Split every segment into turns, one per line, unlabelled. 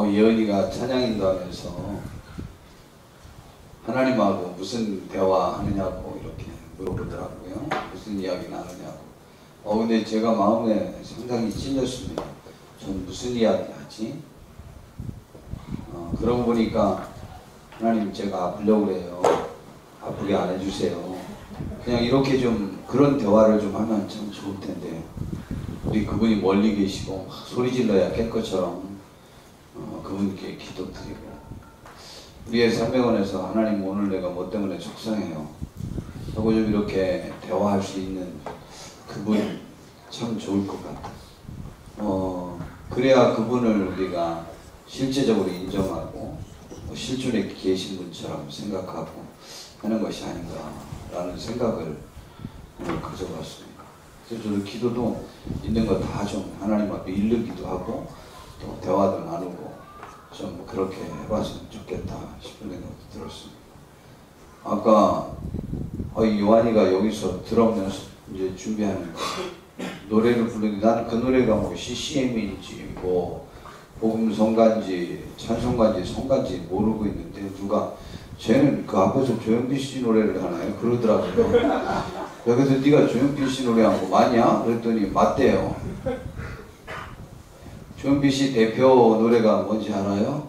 예언이가 찬양인도하면서 하나님하고 무슨 대화하느냐고 이렇게 물어보더라고요. 무슨 이야기 나누냐고. 근데 제가 마음에 상당히 찔렸습니다. 전 무슨 이야기 하지? 그러고 보니까 하나님 제가 아프려고 그래요. 아프게 안 해주세요. 그냥 이렇게 좀 그런 대화를 좀 하면 참 좋을 텐데 우리 그분이 멀리 계시고 소리 질러야 깰 것처럼 그분께 기도드리고 우리의 300원에서 하나님 오늘 내가 뭐 때문에 속상해요 하고 좀 이렇게 대화할 수 있는 그분 참 좋을 것 같다. 그래야 그분을 우리가 실제적으로 인정하고 실존에 계신 분처럼 생각하고 하는 것이 아닌가라는 생각을 오늘 가져봤습니다. 그래서 저도 기도도 있는 거 다 좀 하나님 앞에 일르기도 하고 또 대화도 나누고 좀 그렇게 해봤으면 좋겠다 싶은 생각도 들었습니다. 아까 요한이가 여기서 드럼 이제 준비하는 노래를 부르는데 나는 그 노래가 뭐 CCM인지 뭐 복음성가인지 찬송가인지 성가인지 모르고 있는데 누가 쟤는 그 앞에서 조영필 씨 노래를 하나요? 그러더라고요. 여기서 네가 조영필 씨 노래한 거 맞냐? 그랬더니 맞대요. 조영필 씨 대표 노래가 뭔지 알아요?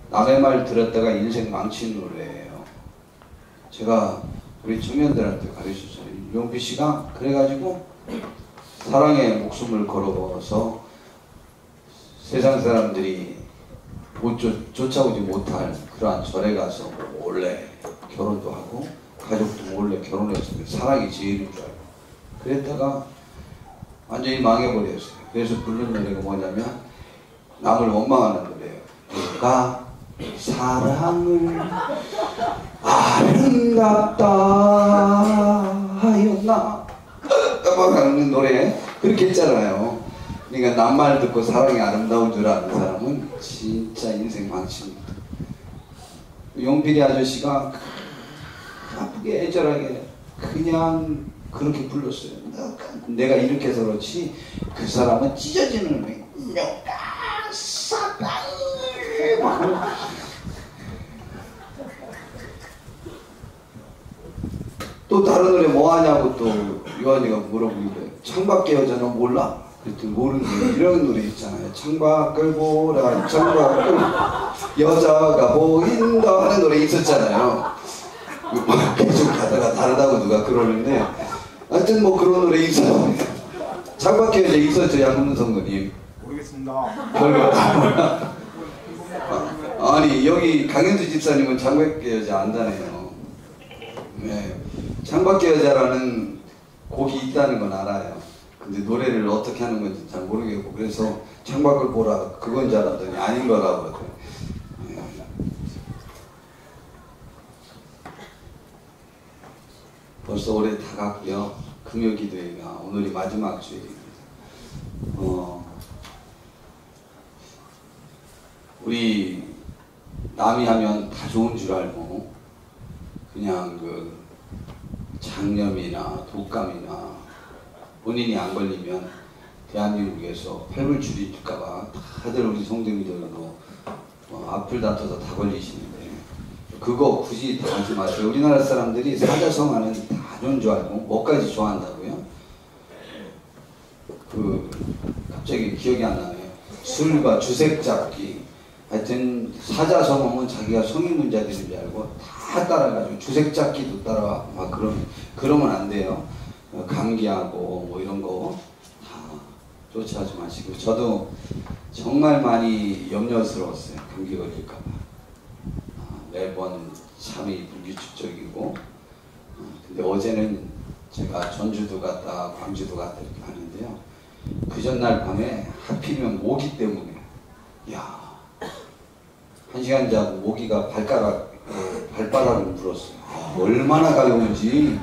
남의 말 들었다가 인생 망친 노래예요. 제가 우리 청년들한테 가르쳤어요. 조영필 씨가 그래가지고 사랑에 목숨을 걸어서 세상 사람들이 쫓아오지 못할 그러한 절에 가서 몰래 결혼도 하고 가족도 몰래 결혼했으면 사랑이 제일인 줄 알고 그랬다가 완전히 망해버렸어요. 그래서 부른 노래가 뭐냐면 남을 원망하는 노래예요. 누가 사랑을 아름답다 하였나 막 하는 노래 그렇게 했잖아요. 그러니까 남말 듣고 사랑이 아름다운 줄 아는 사람은 진짜 인생 망칩니다. 용필이 아저씨가 아프게 애절하게 그냥 그렇게 불렀어요. 내가 이렇게 해서 그렇지 그 사람은 찢어지는 놈이 내가 사랑을 막 또 다른 노래 뭐 하냐고 또 요한이가 물어보길래 창밖의 여자는 몰라? 그랬더니 모르는 이런 노래 있잖아요. 창밖을 보라 창밖을 여자가 보인다 하는 노래 있었잖아요. 계속 가다가 다르다고 누가 그러는데 하여튼 뭐 그런 노래 있어요. 창밖의 여자 있었죠. 양문선 선거님.
모르겠습니다.
별거 다 몰라. 아니 여기 강현주 집사님은 창밖의 여자 안다네요. 네. 창밖의 여자라는 곡이 있다는 건 알아요. 근데 노래를 어떻게 하는 건지 잘 모르겠고 그래서 창밖을 보라 그건 줄 알았더니 아닌 거라고 그러더라고요. 벌써 올해 다 갔고요. 금요기도회가 오늘이 마지막 주일입니다. 우리 남이 하면 다 좋은 줄 알고 그냥 그 장염이나 독감이나 본인이 안 걸리면 대한민국에서 팔불출일까봐 다들 우리 성도님들도 앞을 다퉈서 다 걸리시는데 그거 굳이 다 하지 마세요. 우리나라 사람들이 사자성어는 다 좋은 줄 알고 뭐까지 좋아한다고요? 갑자기 기억이 안 나네요. 술과 주색 잡기 하여튼 사자성어는 자기가 성인문자들인 줄 알고 다 따라가지고 주색 잡기도 따라와 막 그러면 안 돼요. 감기하고 뭐 이런 거 다 쫓아하지 마시고 저도 정말 많이 염려스러웠어요. 감기 걸릴까봐. 매번 잠이 불규칙적이고 근데 어제는 제가 전주도 갔다 광주도 갔다 이렇게 하는데요. 그 전날 밤에 하필이면 모기 때문에 야 1시간 자고 모기가 발바닥을 물었어요. 얼마나 가려운지.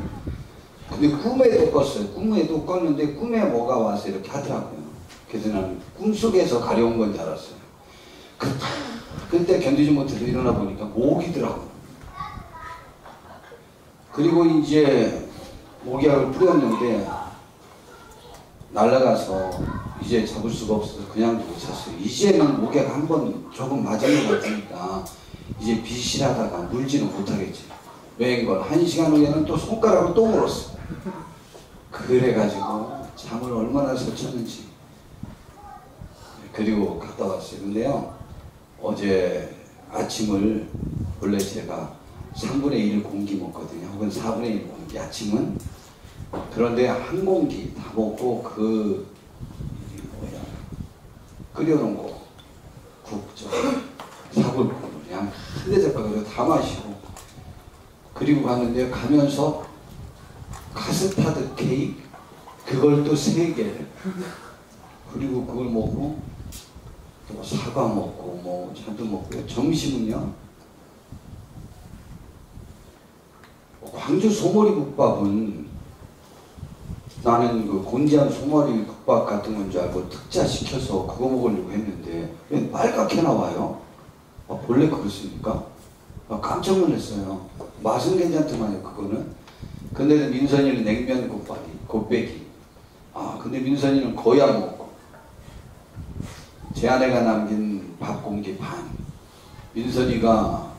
근데 꿈에도 꿨어요. 꿈에도 꿨는데 꿈에 뭐가 와서 이렇게 하더라고요. 그래서 나는 꿈속에서 가려운 건 줄 알았어요. 그때 견디지 못해서 일어나 보니까 모기더라고요. 그리고 이제 모기약을 뿌렸는데 날아가서 이제 잡을 수가 없어서 그냥 두고 잤어요. 이제는 목에가 한 번 조금 맞은 것 같으니까 이제 비실하다가 물지는 못하겠지. 왜인걸 1시간 후에는 또 손가락으로 또 물었어. 그래가지고 잠을 얼마나 설쳤는지. 그리고 갔다 왔어요. 근데요, 어제 아침을 원래 제가 3분의 1 공기 먹거든요. 혹은 4분의 1 공기 아침은. 그런데 한 공기 다 먹고 끓여놓은 거 국저 사골국을 그냥 한 대접하고 다 마시고, 그리고 갔는데 가면서 카스타드 케이크 그걸 또 3개를, 그리고 그걸 먹고 또 사과 먹고 뭐 잔도 먹고요. 점심은요, 광주 소머리 국밥은 나는 그 곤지암 소머리 국밥 같은 건 줄 알고 특자 시켜서 그거 먹으려고 했는데 왜 빨갛게 나와요? 본래 그렇습니까? 깜짝 놀랐어요. 맛은 괜찮더만요, 그거는. 근데 민선이는 냉면 곱빼기. 근데 민선이는 거의 안 먹고, 제 아내가 남긴 밥 공기 반, 민선이가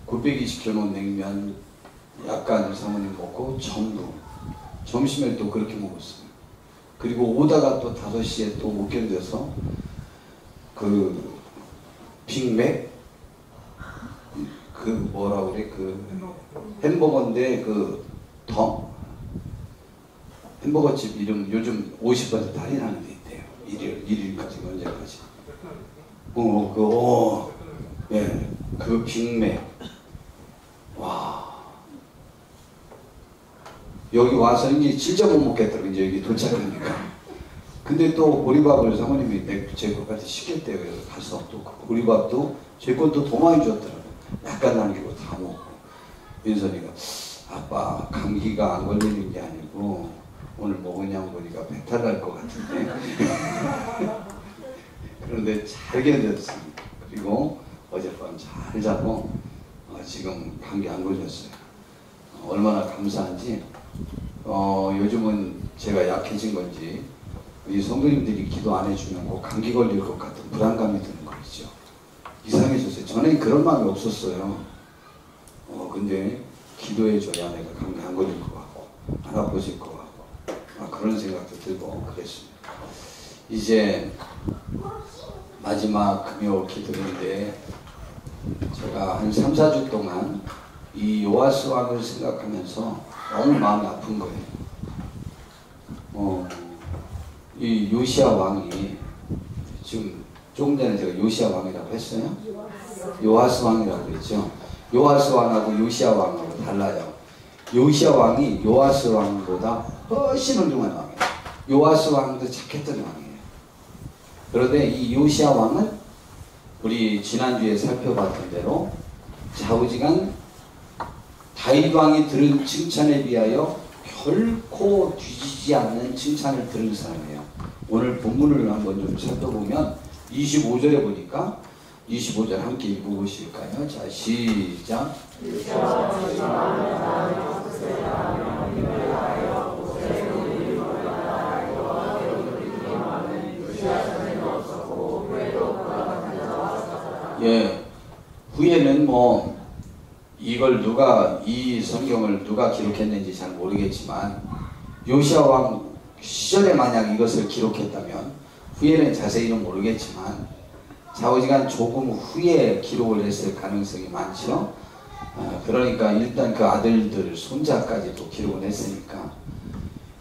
곱빼기 시켜놓은 냉면 약간 사모님 먹고 전부 점심에 또 그렇게 먹었어요. 그리고 오다가 또 5시에 또 못 견뎌서 그 빅맥 그 뭐라고 그래, 그 햄버거인데 그 햄버거집 이름 요즘 50% 할인하는 데 있대요. 일일까지 언제까지. 예, 그 빅맥. 와. 여기 와서 이제 진짜 못 먹겠더라고요. 이제 여기 도착하니까. 근데 또 보리밥을 사모님이 제 것까지 시켰대요. 그래서 가서 또 그 보리밥도 제 것도 더 많이 줬더라고요. 약간 남기고 다 먹고. 민선이가 아빠 감기가 안 걸리는 게 아니고 오늘 먹으냐고 보니까 배탈 날 것 같은데. 그런데 잘 견뎠습니다. 그리고 어젯밤 잘 자고 지금 감기 안 걸렸어요. 얼마나 감사한지. 요즘은 제가 약해진 건지 이 성도님들이 기도 안 해주면 꼭 감기 걸릴 것 같은 불안감이 드는 거 있죠. 이상해졌어요. 전에 그런 마음이 없었어요. 근데 기도해줘야 내가 감기 안 걸릴 것 같고 안 아파질 것 같고 그런 생각도 들고 그랬습니다. 이제 마지막 금요 기도인데 제가 한 3, 4주 동안 이 요아스 왕을 생각하면서 너무 마음이 아픈 거예요. 이 요시야 왕이 지금 조금 전에 제가 요시야 왕이라고 했어요. 요아스 왕이라고 그랬죠. 요아스 왕하고 요시야 왕하고 달라요. 요시야 왕이 요아스 왕보다 훨씬 훌륭한 왕이에요. 요아스 왕도 착했던 왕이에요. 그런데 이 요시야 왕은 우리 지난주에 살펴봤던 대로 좌우지간 다윗 왕이 들은 칭찬에 비하여 결코 뒤지지 않는 칭찬을 들은 사람이에요. 오늘 본문을 한번 좀 살펴보면 25절에 보니까 25절 함께 읽어보실까요? 자, 시작. 예, 후에는 뭐 이걸 이 성경을 누가 기록했는지 잘 모르겠지만 요시야 왕 시절에 만약 이것을 기록했다면 후에는 자세히는 모르겠지만 좌우지간 조금 후에 기록을 했을 가능성이 많죠. 그러니까 일단 그 아들들 손자까지도 기록을 했으니까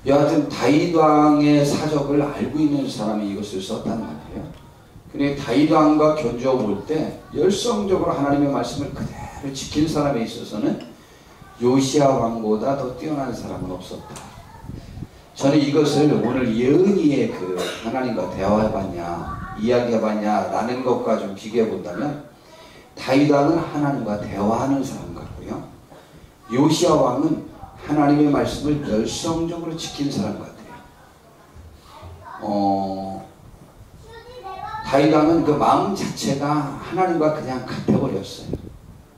여하튼 다윗 왕의 사적을 알고 있는 사람이 이것을 썼단 말이에요. 근데 다윗 왕과 견주어 볼 때 열성적으로 하나님의 말씀을 그대로 지킨 사람에 있어서는 요시야 왕보다 더 뛰어난 사람은 없었다. 저는 이것을 오늘 예언이의 그 하나님과 대화해봤냐 이야기해봤냐 라는 것과 좀 비교해본다면 다윗 왕은 하나님과 대화하는 사람 같고요, 요시야 왕은 하나님의 말씀을 열성적으로 지킨 사람 같아요. 다윗 왕은 그 마음 자체가 하나님과 그냥 같아버렸어요.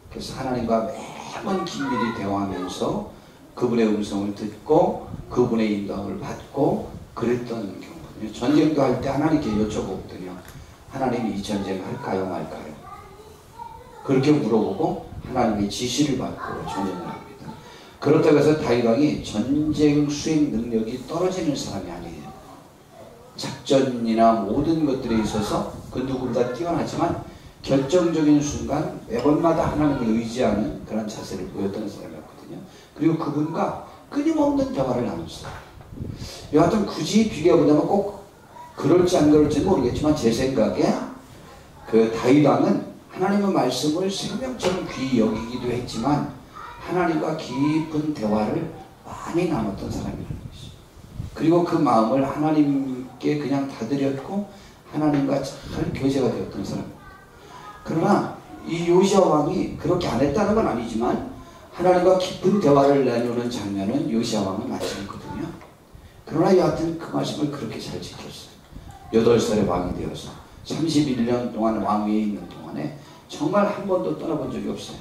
그래서 하나님과 매번 긴밀히 대화하면서 그분의 음성을 듣고 그분의 인도함을 받고 그랬던 경우거든요. 전쟁도 할 때 하나님께 여쭤보거든요. 하나님이 이 전쟁 할까요 말까요? 그렇게 물어보고 하나님의 지시를 받고 전쟁을 합니다. 그렇다고 해서 다윗 왕이 전쟁 수행 능력이 떨어지는 사람이 아니에요. 작전이나 모든 것들에 있어서 그 누구보다 뛰어나지만 결정적인 순간 매번마다 하나님을 의지하는 그런 자세를 보였던 사람이었거든요. 그리고 그분과 끊임없는 대화를 나눴어요. 여하튼 굳이 비교해보자면 꼭 그럴지 안 그럴지는 모르겠지만 제 생각에 그 다윗 왕은 하나님의 말씀을 생명처럼 귀히 여기기도 했지만 하나님과 깊은 대화를 많이 나눴던 사람이라는 것이죠. 그리고 그 마음을 하나님께 그냥 다 드렸고 하나님과 잘 교제가 되었던 사람입니다. 그러나 이 요시야 왕이 그렇게 안 했다는 건 아니지만 하나님과 깊은 대화를 나누는 장면은 요시야 왕은 많지 않거든요. 그러나 여하튼 그 말씀을 그렇게 잘 지켰어요. 8살에 왕이 되어서 31년 동안 왕위에 있는 동안에 정말 한 번도 떠나본 적이 없어요.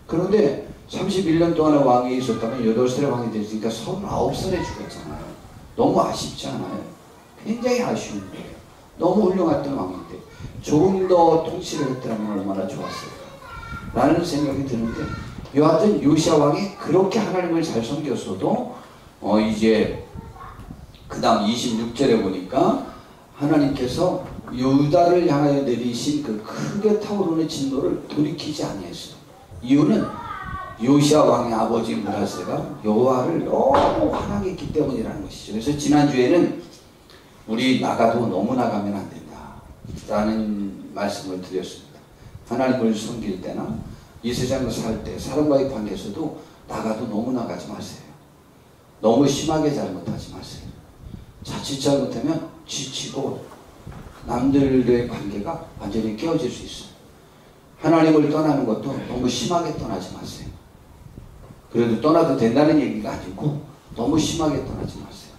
그런데 31년 동안 왕위에 있었다면 8살에 왕이 됐으니까 39살에 죽었잖아요. 너무 아쉽지 않아요? 굉장히 아쉬운 거예요. 너무 훌륭했던 왕인데 조금 더 통치를 했더라면 얼마나 좋았을까 라는 생각이 드는데 여하튼 요시야 왕이 그렇게 하나님을 잘 섬겼어도 이제 그 다음 26절에 보니까 하나님께서 유다를 향하여 내리신 그 크게 타오르는 진노를 돌이키지 아니했어요. 이유는 요시야 왕의 아버지 므낫세가 여호와를 너무 환영했기 때문이라는 것이죠. 그래서 지난주에는 우리 나가도 너무 나가면 안 된다 라는 말씀을 드렸습니다. 하나님을 섬길 때나 이 세상을 살 때 사람과의 관계에서도 나가도 너무 나가지 마세요. 너무 심하게 잘못하지 마세요. 자칫 잘못하면 지치고 남들과의 관계가 완전히 깨어질 수 있어요. 하나님을 떠나는 것도 너무 심하게 떠나지 마세요. 그래도 떠나도 된다는 얘기가 아니고 너무 심하게 떠나지 마세요.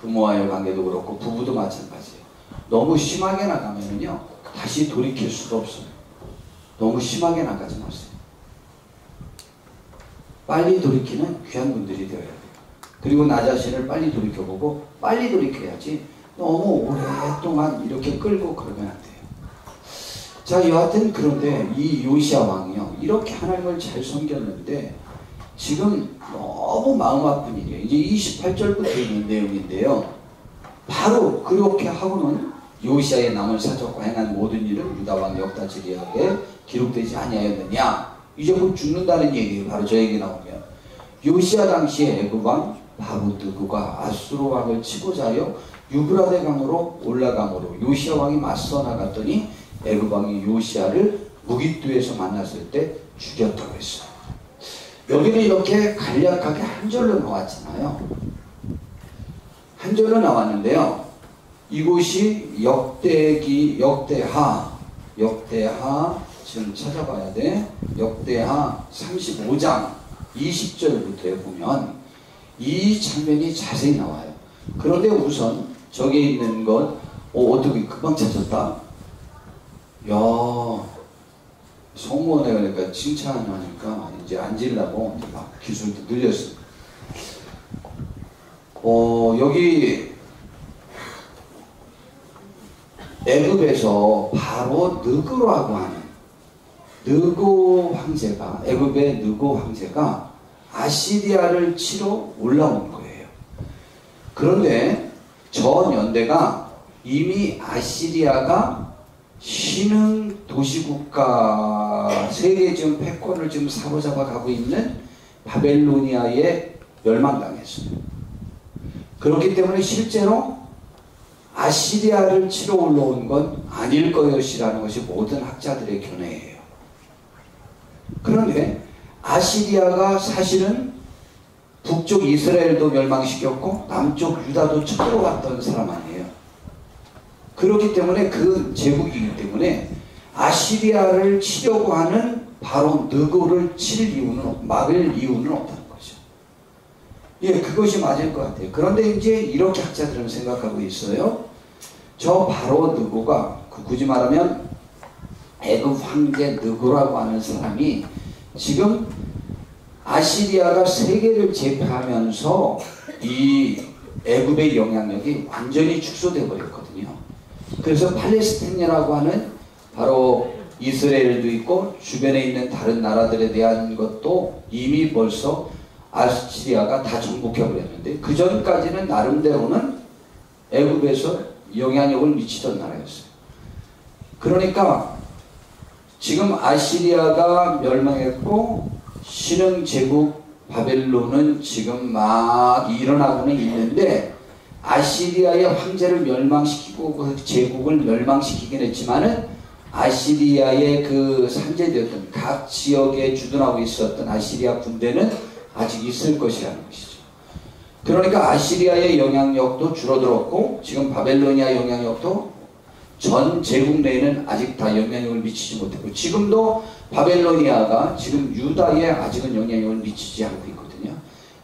부모와의 관계도 그렇고 부부도 마찬가지예요. 너무 심하게 나가면요 다시 돌이킬 수가 없어요. 너무 심하게 나가지 마세요. 빨리 돌이키는 귀한 분들이 되어야 돼요. 그리고 나 자신을 빨리 돌이켜보고 빨리 돌이켜야지 너무 오랫동안 이렇게 끌고 그러면 안 돼요. 자, 여하튼 그런데 이 요시야 왕이요 이렇게 하나님을 잘 섬겼는데 지금 너무 마음 아픈 일이에요. 이제 28절부터 있는 내용인데요. 바로 그렇게 하고는 요시야의 남은 사적과 행한 모든 일은 유다 왕 역다지리하게 기록되지 아니하였느냐. 이제 곧 죽는다는 얘기예요. 바로 저 얘기 나오면 요시야 당시에 애굽 왕 바로드고가 아수르 왕을 치고자 하여 유브라데 강으로 올라가므로 요시야 왕이 맞서 나갔더니 애굽 왕이 요시야를 무깃두에서 만났을 때 죽였다고 했어요. 여기는 이렇게 간략하게 한 절로 나왔잖아요. 한 절로 나왔는데요. 이곳이 역대하 지금 찾아봐야 돼. 역대하 35장 20절부터에 보면 이 장면이 자세히 나와요. 그런데 우선 저기 있는 것 어떻게 금방 찾았다? 야, 성모네 그러니까 칭찬하니까 이제 앉으려고 막 기술도 늘렸어. 여기 애굽에서 바로 느고라고 하는 느고 황제가 애굽의 느고 황제가 아시리아를 치러 올라온 거예요. 그런데 저 연대가 이미 아시리아가 신흥 도시국가 세계 지금 패권을 지금 사로잡아 가고 있는 바벨로니아에 멸망당했어요. 그렇기 때문에 실제로 아시리아를 치러 올라온 건 아닐 것이라는 것이 모든 학자들의 견해예요. 그런데 아시리아가 사실은 북쪽 이스라엘도 멸망시켰고 남쪽 유다도 쳐들어왔던 사람 아니에요. 그렇기 때문에 그 제국이기 때문에 아시리아를 치려고 하는 바로 느고를 막을 이유는 없다는 거죠. 예, 그것이 맞을 것 같아요. 그런데 이제 이렇게 학자들은 생각하고 있어요. 저 바로 느고가 굳이 말하면 애굽 황제 느고라고 하는 사람이 지금 아시리아가 세계를 제패하면서 이 애굽의 영향력이 완전히 축소돼 버렸거든요. 그래서 팔레스타인이라고 하는 바로 이스라엘도 있고 주변에 있는 다른 나라들에 대한 것도 이미 벌써 아시리아가 다 정복해 버렸는데, 그 전까지는 나름대로는 애굽에서 영향력을 미치던 나라였어요. 그러니까 지금 아시리아가 멸망했고 신흥 제국 바벨론은 지금 막 일어나고는 있는데, 아시리아의 황제를 멸망시키고 그 제국을 멸망시키긴 했지만은 아시리아의 그 산재되었던 각 지역에 주둔하고 있었던 아시리아 군대는 아직 있을 것이라는 것이죠. 그러니까 아시리아의 영향력도 줄어들었고 지금 바벨로니아 영향력도 전 제국 내에는 아직 다 영향력을 미치지 못했고, 지금도 바벨로니아가 지금 유다에 아직은 영향력을 미치지 않고 있거든요.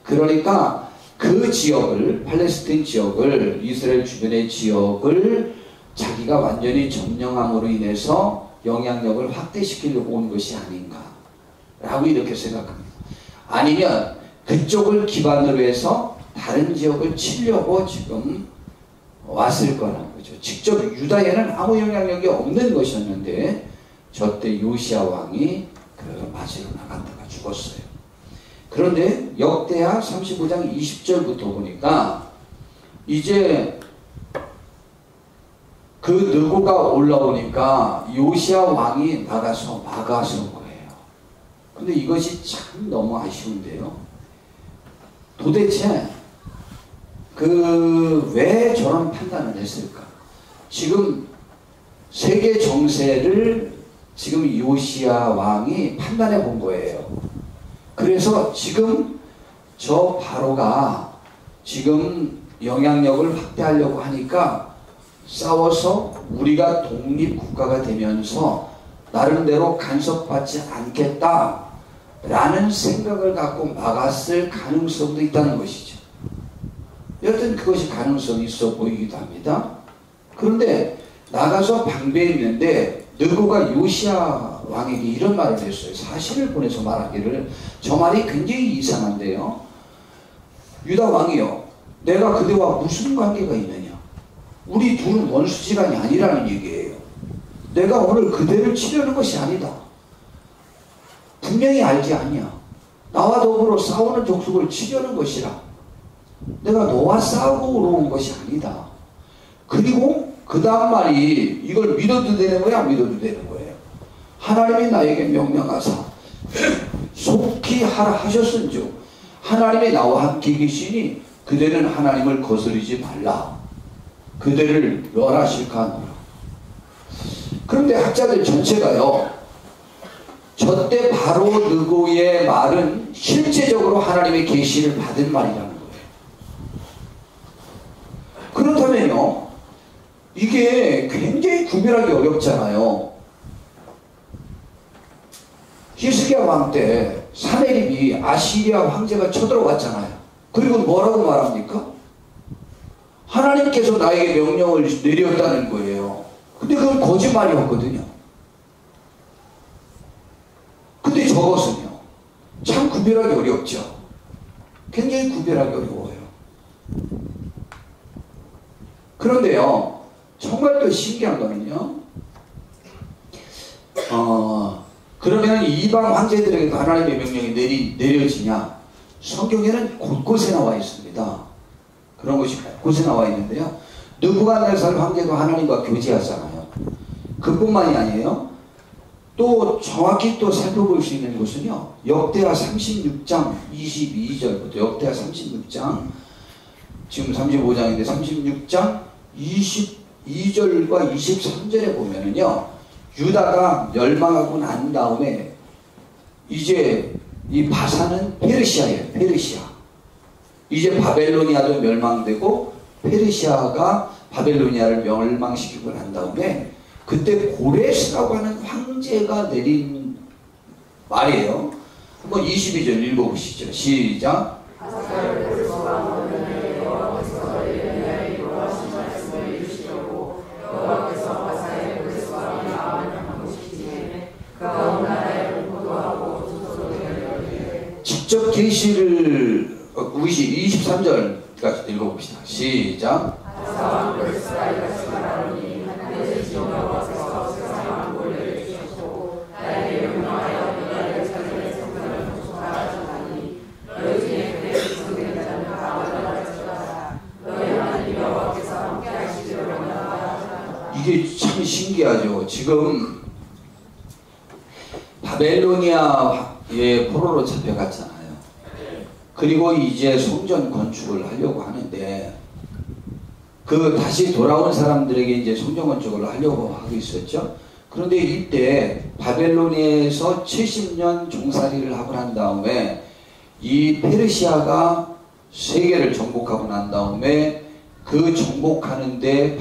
그러니까 그 지역을, 팔레스타인 지역을, 이스라엘 주변의 지역을 자기가 완전히 점령함으로 인해서 영향력을 확대시키려고 온 것이 아닌가 라고 이렇게 생각합니다. 아니면 그쪽을 기반으로 해서 다른 지역을 치려고 지금 왔을 거라는 거죠. 직접 유다에는 아무 영향력이 없는 것이었는데 저때 요시야 왕이 그 맞으러 나갔다가 죽었어요. 그런데 역대하 35장 20절부터 보니까 이제 그 느고가 올라오니까 요시야 왕이 나가서 막아선 거예요. 근데 이것이 참 너무 아쉬운데요. 도대체 왜 저런 판단을 했을까? 지금 세계 정세를 지금 요시야 왕이 판단해 본 거예요. 그래서 지금 저 바로가 지금 영향력을 확대하려고 하니까 싸워서 우리가 독립국가가 되면서 나름대로 간섭받지 않겠다 라는 생각을 갖고 막았을 가능성도 있다는 것이죠. 여튼 그것이 가능성이 있어 보이기도 합니다. 그런데 나가서 방배했는데 느고가 요시야 왕에게 이런 말을 했어요. 사실을 보내서 말하기를, 저 말이 굉장히 이상한데요. 유다 왕이요, 내가 그대와 무슨 관계가 있느냐? 우리 둘은 원수지간이 아니라는 얘기예요. 내가 오늘 그대를 치려는 것이 아니다. 분명히 알지 않냐? 나와 더불어 싸우는 족속을 치려는 것이라. 내가 너와 싸우고 온 것이 아니다. 그리고 그 다음 말이, 이걸 믿어도 되는 거야, 안 믿어도 되는 거예요? 하나님이 나에게 명령하사 속히 하라 하셨은즉 하나님이 나와 함께 계시니 그대는 하나님을 거스르지 말라. 그대를 멸하실까 하노라. 그런데 학자들 전체가요, 저때 바로 느고의 말은 실제적으로 하나님의 계시를 받은 말이라는 거예요. 그렇다면요, 이게 굉장히 구별하기 어렵잖아요. 히스기야 왕 때 사내립이 아시리아 황제가 쳐들어왔잖아요. 그리고 뭐라고 말합니까? 하나님께서 나에게 명령을 내렸다는 거예요. 근데 그건 거짓말이었거든요. 근데 저것은요, 참 구별하기 어렵죠. 굉장히 구별하기 어려워요. 그런데요, 정말 또 신기한 거는요, 그러면 이방 황제들에게도 하나님의 명령이 내려지냐? 성경에는 곳곳에 나와 있습니다. 그런 것이 곳곳에 나와 있는데요, 느부갓네살 황제도 하나님과 교제하잖아요. 그뿐만이 아니에요. 또 정확히 또 살펴볼 수 있는 것은요, 역대하 36장 22절부터 역대하 36장, 지금 35장인데 36장 22절과 23절에 보면은요, 유다가 멸망하고 난 다음에 이제 이 바산은 페르시아예요. 페르시아. 이제 바벨로니아도 멸망되고 페르시아가 바벨로니아를 멸망시키고 난 다음에 그때 고레스라고 하는 황제가 내린 말이에요. 한번 22절 읽어보시죠. 시작. 직접 계시를 23절까지 읽어보세요. 읽어봅시다. 시작. 이게 참 신기하죠. 지금 바벨로니아의 포로로 잡혀갔잖아요. 그리고 이제 성전 건축을 하려고 하는데 그 다시 돌아온 사람들에게 이제 성전 건축을 하려고 하고 있었죠. 그런데 이때 바벨로니아에서 70년 종살이를 하고 난 다음에 이 페르시아가 세계를 정복하고 난 다음에 그 정복하는데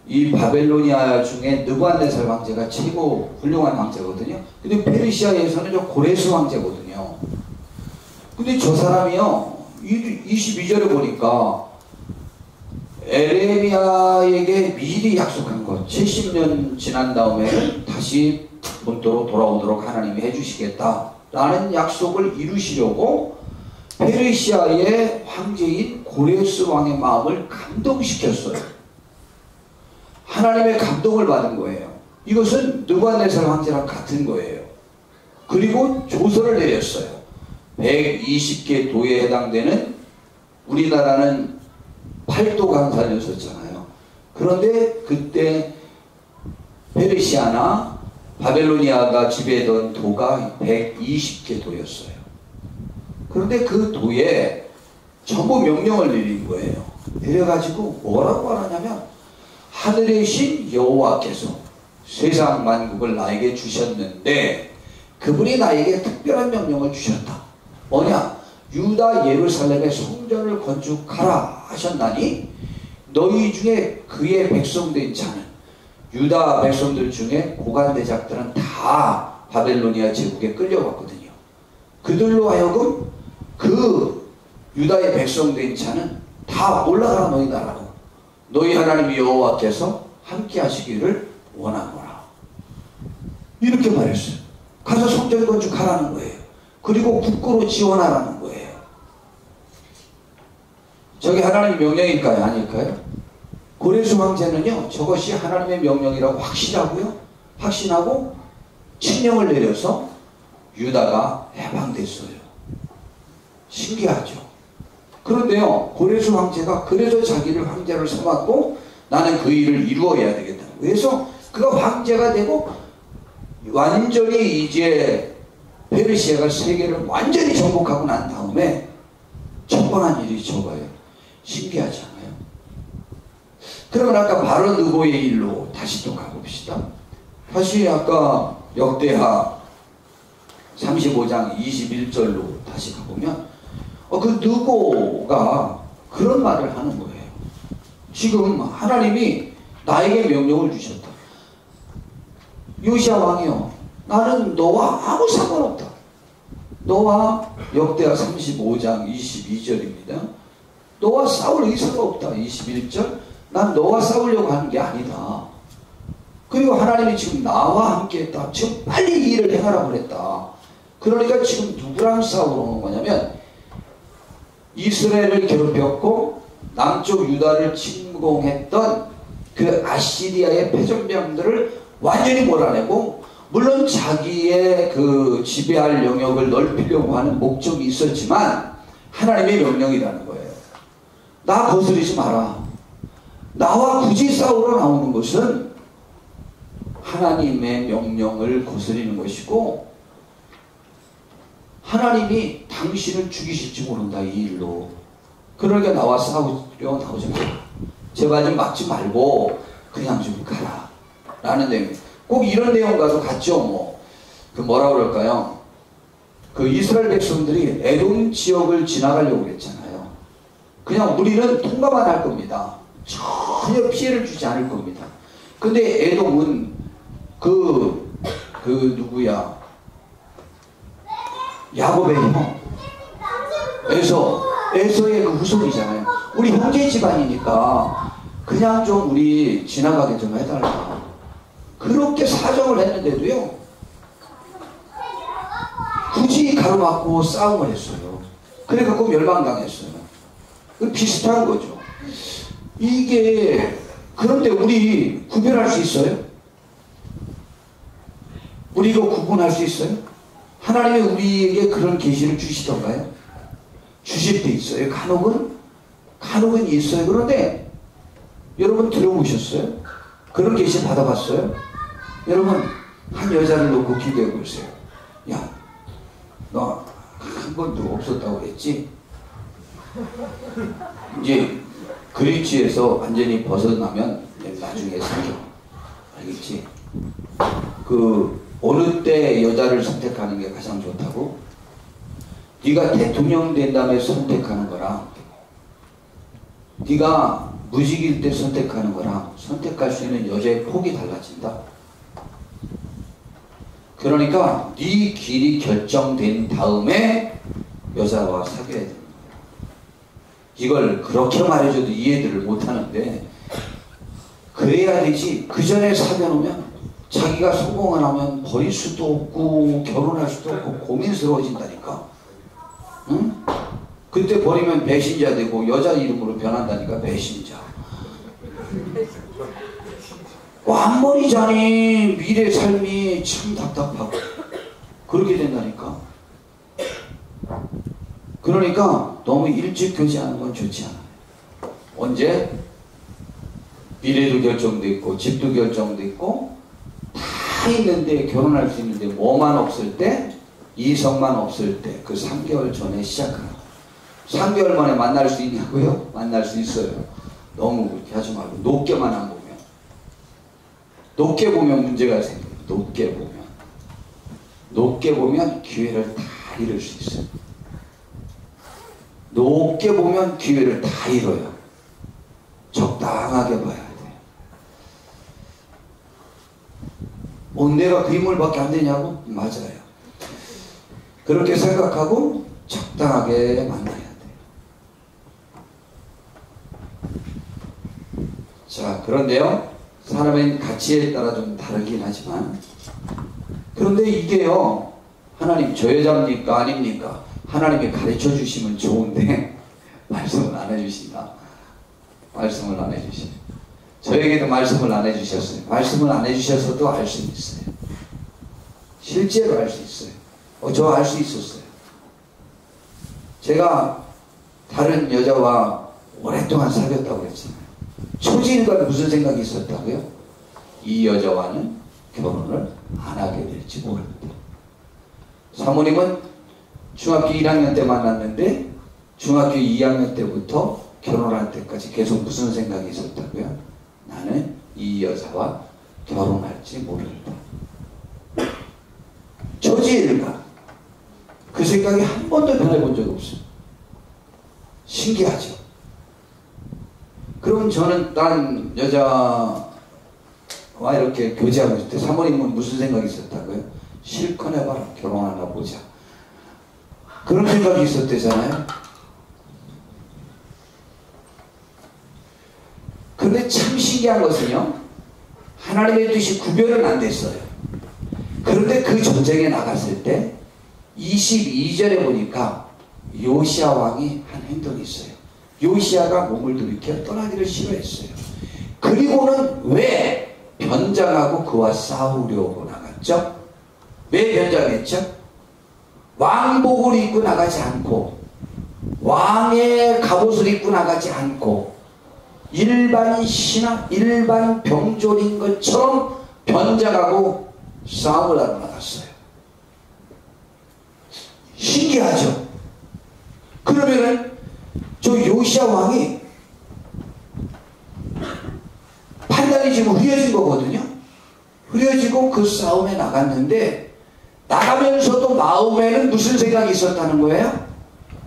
이 바벨로니아 중에 느부갓네살 왕제가 최고 훌륭한 왕제거든요. 근데 페르시아에서는 저 고레스 왕제거든요. 근데 저 사람이요, 22절에 보니까 에레미야에게 미리 약속한 것, 70년 지난 다음에 다시 본토로 돌아오도록 하나님이 해주시겠다라는 약속을 이루시려고 페르시아의 황제인 고레스 왕의 마음을 감동시켰어요. 하나님의 감동을 받은 거예요. 이것은 느부갓네살 황제랑 같은 거예요. 그리고 조서를 내렸어요. 120개 도에 해당되는, 우리나라는 8도 강산이었었잖아요. 그런데 그때 페르시아나 바벨로니아가 지배했던 도가 120개 도였어요. 그런데 그 도에 전부 명령을 내린 거예요. 내려가지고 뭐라고 하냐면, 하늘의 신 여호와께서 세상 만국을 나에게 주셨는데 그분이 나에게 특별한 명령을 주셨다. 뭐냐? 유다 예루살렘의 성전을 건축하라 하셨나니 너희 중에 그의 백성된 자는, 유다 백성들 중에 고관대작들은 다 바벨로니아 제국에 끌려갔거든요. 그들로 하여금 그 유다의 백성된 자는 다 올라가라 너희 나라로. 너희 하나님 여호와께서 함께 하시기를 원하노라. 이렇게 말했어요. 가서 성전 건축하라는 거예요. 그리고 국고로 지원하라는 거예요. 저게 하나님의 명령일까요? 아닐까요? 고레스 황제는요, 저것이 하나님의 명령이라고 확신하고 칙령을 내려서 유다가 해방됐어요. 신기하죠? 그런데요, 고레스 황제가 그래서 자기를 황제를 삼았고 나는 그 일을 이루어야 되겠다. 그래서 그가 황제가 되고 완전히 이제 페르시아가 세계를 완전히 정복하고 난 다음에 척번한 일이 저거예요. 신기하지 않아요? 그러면 아까 바로 느보의 일로 다시 또 가봅시다. 다시 아까 역대하 35장 21절로 다시 가보면 그 느보가 그런 말을 하는 거예요. 지금 하나님이 나에게 명령을 주셨다. 요시야 왕이요, 나는 너와 아무 상관없다. 너와 역대하 35장 22절입니다. 너와 싸울 의사가 없다. 21절, 난 너와 싸우려고 하는 게 아니다. 그리고 하나님이 지금 나와 함께 했다. 지금 빨리 이 일을 행하라고 그랬다. 그러니까 지금 누구랑 싸우러 오는 거냐면 이스라엘을 괴롭혔고 남쪽 유다를 침공했던 그 아시리아의 패전병들을 완전히 몰아내고, 물론 자기의 그 지배할 영역을 넓히려고 하는 목적이 있었지만 하나님의 명령이라는 거예요. 나 거스르지 마라. 나와 굳이 싸우러 나오는 것은 하나님의 명령을 거스르는 것이고 하나님이 당신을 죽이실지 모른다, 이 일로. 그러니까 나와 싸우려 나오지 마라. 제발 좀 막지 말고 그냥 좀 가라 라는 내용. 꼭 이런 내용과도 같죠. 뭐라 그럴까요? 그 이스라엘 백성들이 에돔 지역을 지나가려고 그랬잖아요. 그냥 우리는 통과만 할 겁니다. 전혀 피해를 주지 않을 겁니다. 근데 에돔은 누구야? 야곱의 형 에서의 그 후손이잖아요. 우리 형제 집안이니까 그냥 좀 우리 지나가게 좀 해달라. 그렇게 사정을 했는데도요, 굳이 가로막고 싸움을 했어요. 그래갖고 멸망당했어요. 비슷한 거죠. 이게 그런데 우리 구별할 수 있어요? 우리 이거 구분할 수 있어요? 하나님이 우리에게 그런 계시를 주시던가요? 주실 때 있어요. 간혹은 있어요. 그런데 여러분 들어보셨어요? 그런 계시 받아봤어요? 여러분 한 여자를 놓고 기도해 보세요. 야, 너 한 번도 없었다고 그랬지? 이제 그리치에서 완전히 벗어나면 나중에 생겨. 알겠지? 어느 때 여자를 선택하는 게 가장 좋다고? 네가 대통령 된 다음에 선택하는 거랑 네가 무직일 때 선택하는 거랑 선택할 수 있는 여자의 폭이 달라진다. 그러니까 네 길이 결정된 다음에 여자와 사귀어야 됩니다. 이걸 그렇게 말해줘도 이해들을 못하는데 그래야 되지. 그 전에 사귀어놓으면 자기가 성공 안 하면 버릴 수도 없고 결혼할 수도 없고 고민스러워진다니까. 응? 그때 버리면 배신자 되고 여자 이름으로 변한다니까. 배신자. 안 버리자니 미래 삶이 참 답답하고 그렇게 된다니까. 그러니까 너무 일찍 교제하는 건 좋지 않아요. 언제? 미래도 결정됐고 집도 결정됐고 다 있는데 결혼할 수 있는데 뭐만 없을 때? 이성만 없을 때 그 3개월 전에 시작하는 거예요. 3개월 만에 만날 수 있냐고요? 만날 수 있어요. 너무 그렇게 하지 말고 높게만 안 보면. 높게 보면 문제가 생겨요. 높게 보면 기회를 다 잃을 수 있어요. 높게 보면 기회를 다 잃어요. 적당하게 봐야 돼요. 내가 그 인물밖에 안 되냐고? 맞아요. 그렇게 생각하고 적당하게 만나야 돼요. 자, 그런데요, 사람의 가치에 따라 좀 다르긴 하지만, 그런데 이게요, 하나님 저 여자입니까? 아닙니까? 하나님이 가르쳐 주시면 좋은데 말씀을 안 해주신다. 말씀을 안 해주시네. 저에게도 말씀을 안 해주셨어요. 말씀을 안 해주셔서도 알 수 있어요. 실제로 알 수 있어요. 저 알 수 있었어요. 제가 다른 여자와 오랫동안 사귀었다고 했잖아요. 초지일관 무슨 생각이 있었다고요? 이 여자와는 결혼을 안 하게 될지 모른다. 사모님은 중학교 1학년 때 만났는데 중학교 2학년 때부터 결혼할 때까지 계속 무슨 생각이 있었다고요? 나는 이 여자와 결혼할지 모른다. 초지일관. 그 생각이 한 번도 변해본 적 없어요. 신기하죠? 그럼 저는 다른 여자와 이렇게 교제하고 있을 때 사모님은 무슨 생각이 있었다고요? 실컷 해봐라. 결혼 하나 보자. 그런 생각이 있었대잖아요. 근데 참 신기한 것은요, 하나님의 뜻이 구별은 안 됐어요. 그런데 그 전쟁에 나갔을 때 22절에 보니까 요시야 왕이 한 행동이 있어요. 요시야가 몸을 돌이켜 떠나기를 싫어했어요. 그리고는 왜 변장하고 그와 싸우려고 나갔죠? 왜 변장했죠? 왕복을 입고 나가지 않고 왕의 갑옷을 입고 나가지 않고 일반 신하, 일반 병졸인 것처럼 변장하고 싸움을 하러 나갔어요. 신기하죠? 그러면은 저 요시야 왕이 판단이 지금 흐려진 거거든요. 흐려지고 그 싸움에 나갔는데 나가면서도 마음에는 무슨 생각이 있었다는 거예요?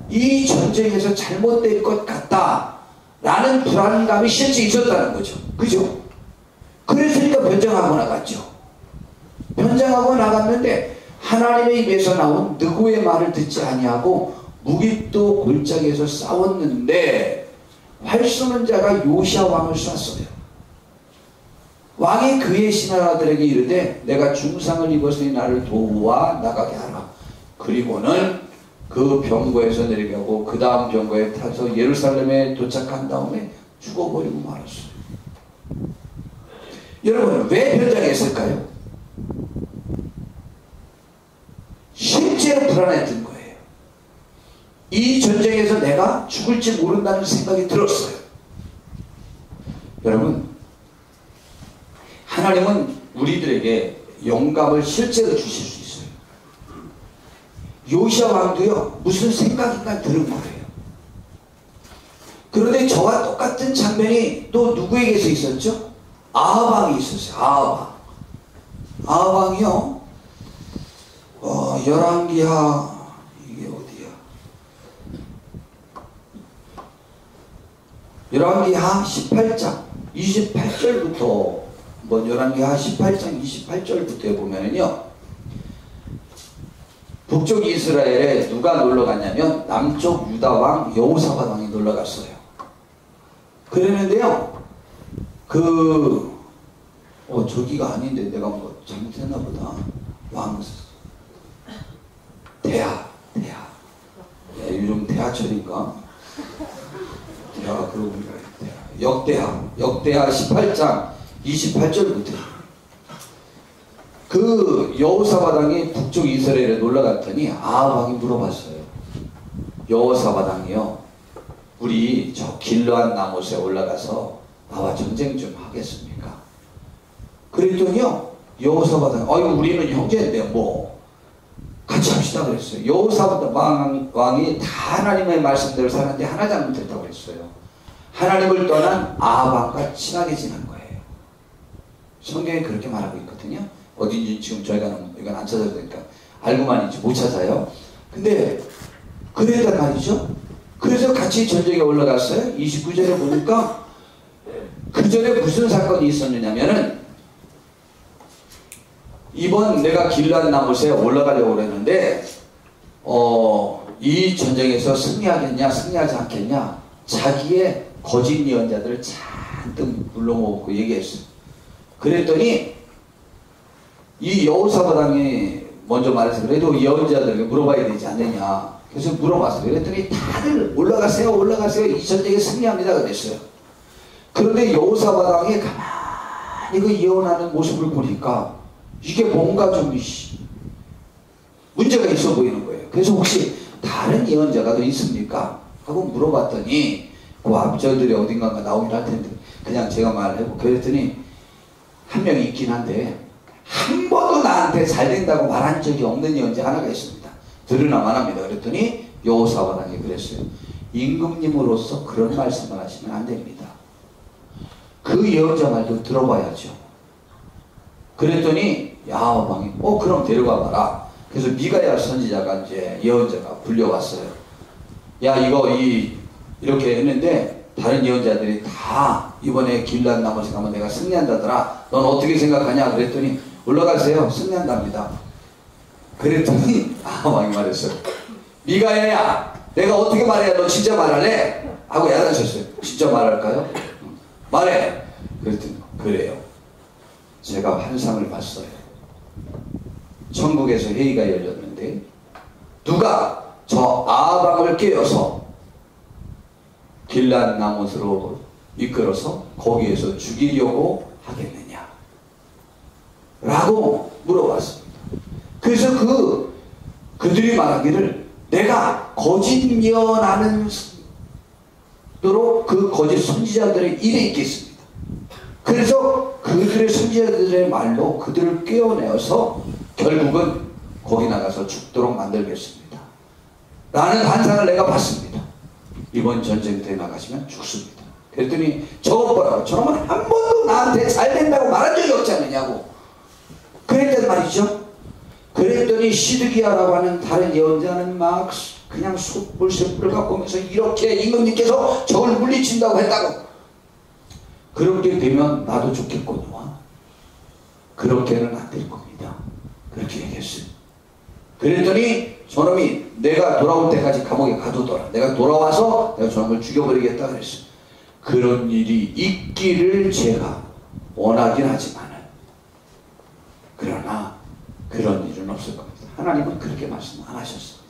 이 전쟁에서 잘못될 것 같다 라는 불안감이 실제 있었다는 거죠. 그죠? 그랬으니까 변장하고 나갔죠. 변장하고 나갔는데 하나님의 입에서 나온 누구의 말을 듣지 아니하고 무기도 골짜기에서 싸웠는데 활 쏘는 자가 요시야 왕을 쐈어요. 왕이 그의 신하들에게 이르되 내가 중상을 입었으니 나를 도와 나가게 하라. 그리고는 그 병거에서 내려가고 그 다음 병거에 타서 예루살렘에 도착한 다음에 죽어버리고 말았어요. 여러분 왜 변장했을까요? 실제로 불안했던 거예요. 이 전쟁에서 내가 죽을지 모른다는 생각이 들었어요. 여러분 하나님은 우리들에게 영감을 실제로 주실 수 있어요. 요시야 왕도요 무슨 생각인가 들은 거예요. 그런데 저와 똑같은 장면이 또 누구에게서 있었죠? 아합 왕이 있었어요. 아합 왕이요 열왕기하 이게 어디야? 열왕기하 18장 28절부터 열왕기하 18장 28절부터 보면은요 북쪽 이스라엘에 누가 놀러 갔냐면 남쪽 유다 왕 여호사밧 왕이 놀러 갔어요. 그랬는데요 저기가 아닌데 내가 뭐 잘못했나 보다. 대하 요즘 대하철인가? 대하 그러고 보니까 역대하 18장 28절부터 그 여호사밧 왕이 북쪽 이스라엘에 놀러 갔더니 아합 왕이 물어봤어요. 여호사밧 왕이요 우리 저 길르앗 나못에 올라가서 나와 전쟁 좀 하겠습니까? 그랬더니요 여호사밧 왕이 우리는 형제인데 뭐 같이 합시다 그랬어요. 여호사밧 왕이 다 하나님의 말씀대로 사는데 하나 잘못했다고 그랬어요. 하나님을 떠난 아합 왕과 친하게 지낸 거예요. 성경에 그렇게 말하고 있거든요. 어딘지 지금 저희가 이건 안 찾아도 되니까 알고만 있지 못 찾아요. 근데 그랬단 말이죠. 그래서 같이 전쟁에 올라갔어요. 29절에 보니까 그 전에 무슨 사건이 있었느냐면은 이번 내가 길르앗 나못에 올라가려고 그랬는데 이 전쟁에서 승리하겠냐 승리하지 않겠냐 자기의 거짓 예언자들을 잔뜩 불러모으고 얘기했어요. 그랬더니 이 여호사밧 왕이 먼저 말해서 그래도 예언자들에게 물어봐야 되지 않느냐 그래서 물어봤어요. 그랬더니 다들 올라가세요 이 전쟁에 승리합니다 그랬어요. 그런데 여호사밧 왕이 가만히 그 예언하는 모습을 보니까 이게 뭔가 좀 문제가 있어 보이는 거예요. 그래서 혹시 다른 예언자가 더 있습니까? 하고 물어봤더니 그 앞절들이 어딘가 나오긴 할 텐데 그냥 제가 말해보고 그랬더니 한 명이 있긴 한데 한 번도 나한테 잘 된다고 말한 적이 없는 예언자 하나가 있습니다. 들으나만 합니다. 그랬더니 여호사밧 왕이 그랬어요. 임금님으로서 그런 말씀을 하시면 안 됩니다. 그 예언자 말도 들어봐야죠. 그랬더니 야합 왕이 그럼 데려가 봐라. 그래서 미가야 선지자가 이제 예언자가 불려왔어요. 야 이렇게 했는데 다른 예언자들이 다 이번에 길르앗 나못에 가면 내가 승리한다더라. 넌 어떻게 생각하냐? 그랬더니 올라가세요. 승리한답니다. 그랬더니 아합 왕이 말했어요. 미가야야 내가 어떻게 말해야 너 진짜 말할래? 하고 야단쳤어요. 진짜 말할까요? 말해. 그랬더니 그래요. 제가 환상을 봤어요. 천국에서 회의가 열렸는데 누가 저 아합 왕을 깨워서 길르앗 나못으로 이끌어서 거기에서 죽이려고 하겠느냐 라고 물어봤습니다. 그래서 그들이 말하기를 내가 거짓 예언하는 도록 그 거짓 선지자들의 입에 있겠습니다. 그래서 그들의 선지자들의 말로 그들을 깨어내어서 결국은 거기 나가서 죽도록 만들겠습니다. 라는 환상을 내가 봤습니다. 이번 전쟁터에 나가시면 죽습니다. 그랬더니 저것 보라고 저놈은 한 번도 나한테 잘 된다고 말한 적이 없지 않느냐고 그랬단 말이죠. 그랬더니 시드기야라고 하는 다른 예언자는 막 그냥 숯불 갖고 오면서 이렇게 임금님께서 저걸 물리친다고 했다고. 그렇게 되면 나도 죽겠거니와 그렇게는 안 될 겁니다. 그렇게 얘기했어요. 그랬더니 저놈이 내가 돌아올 때까지 감옥에 가두더라. 내가 돌아와서 내가 저놈을 죽여버리겠다 그랬어요. 그런 일이 있기를 제가 원하긴 하지만은 그러나 그런 일은 없을 겁니다. 하나님은 그렇게 말씀 안 하셨습니다.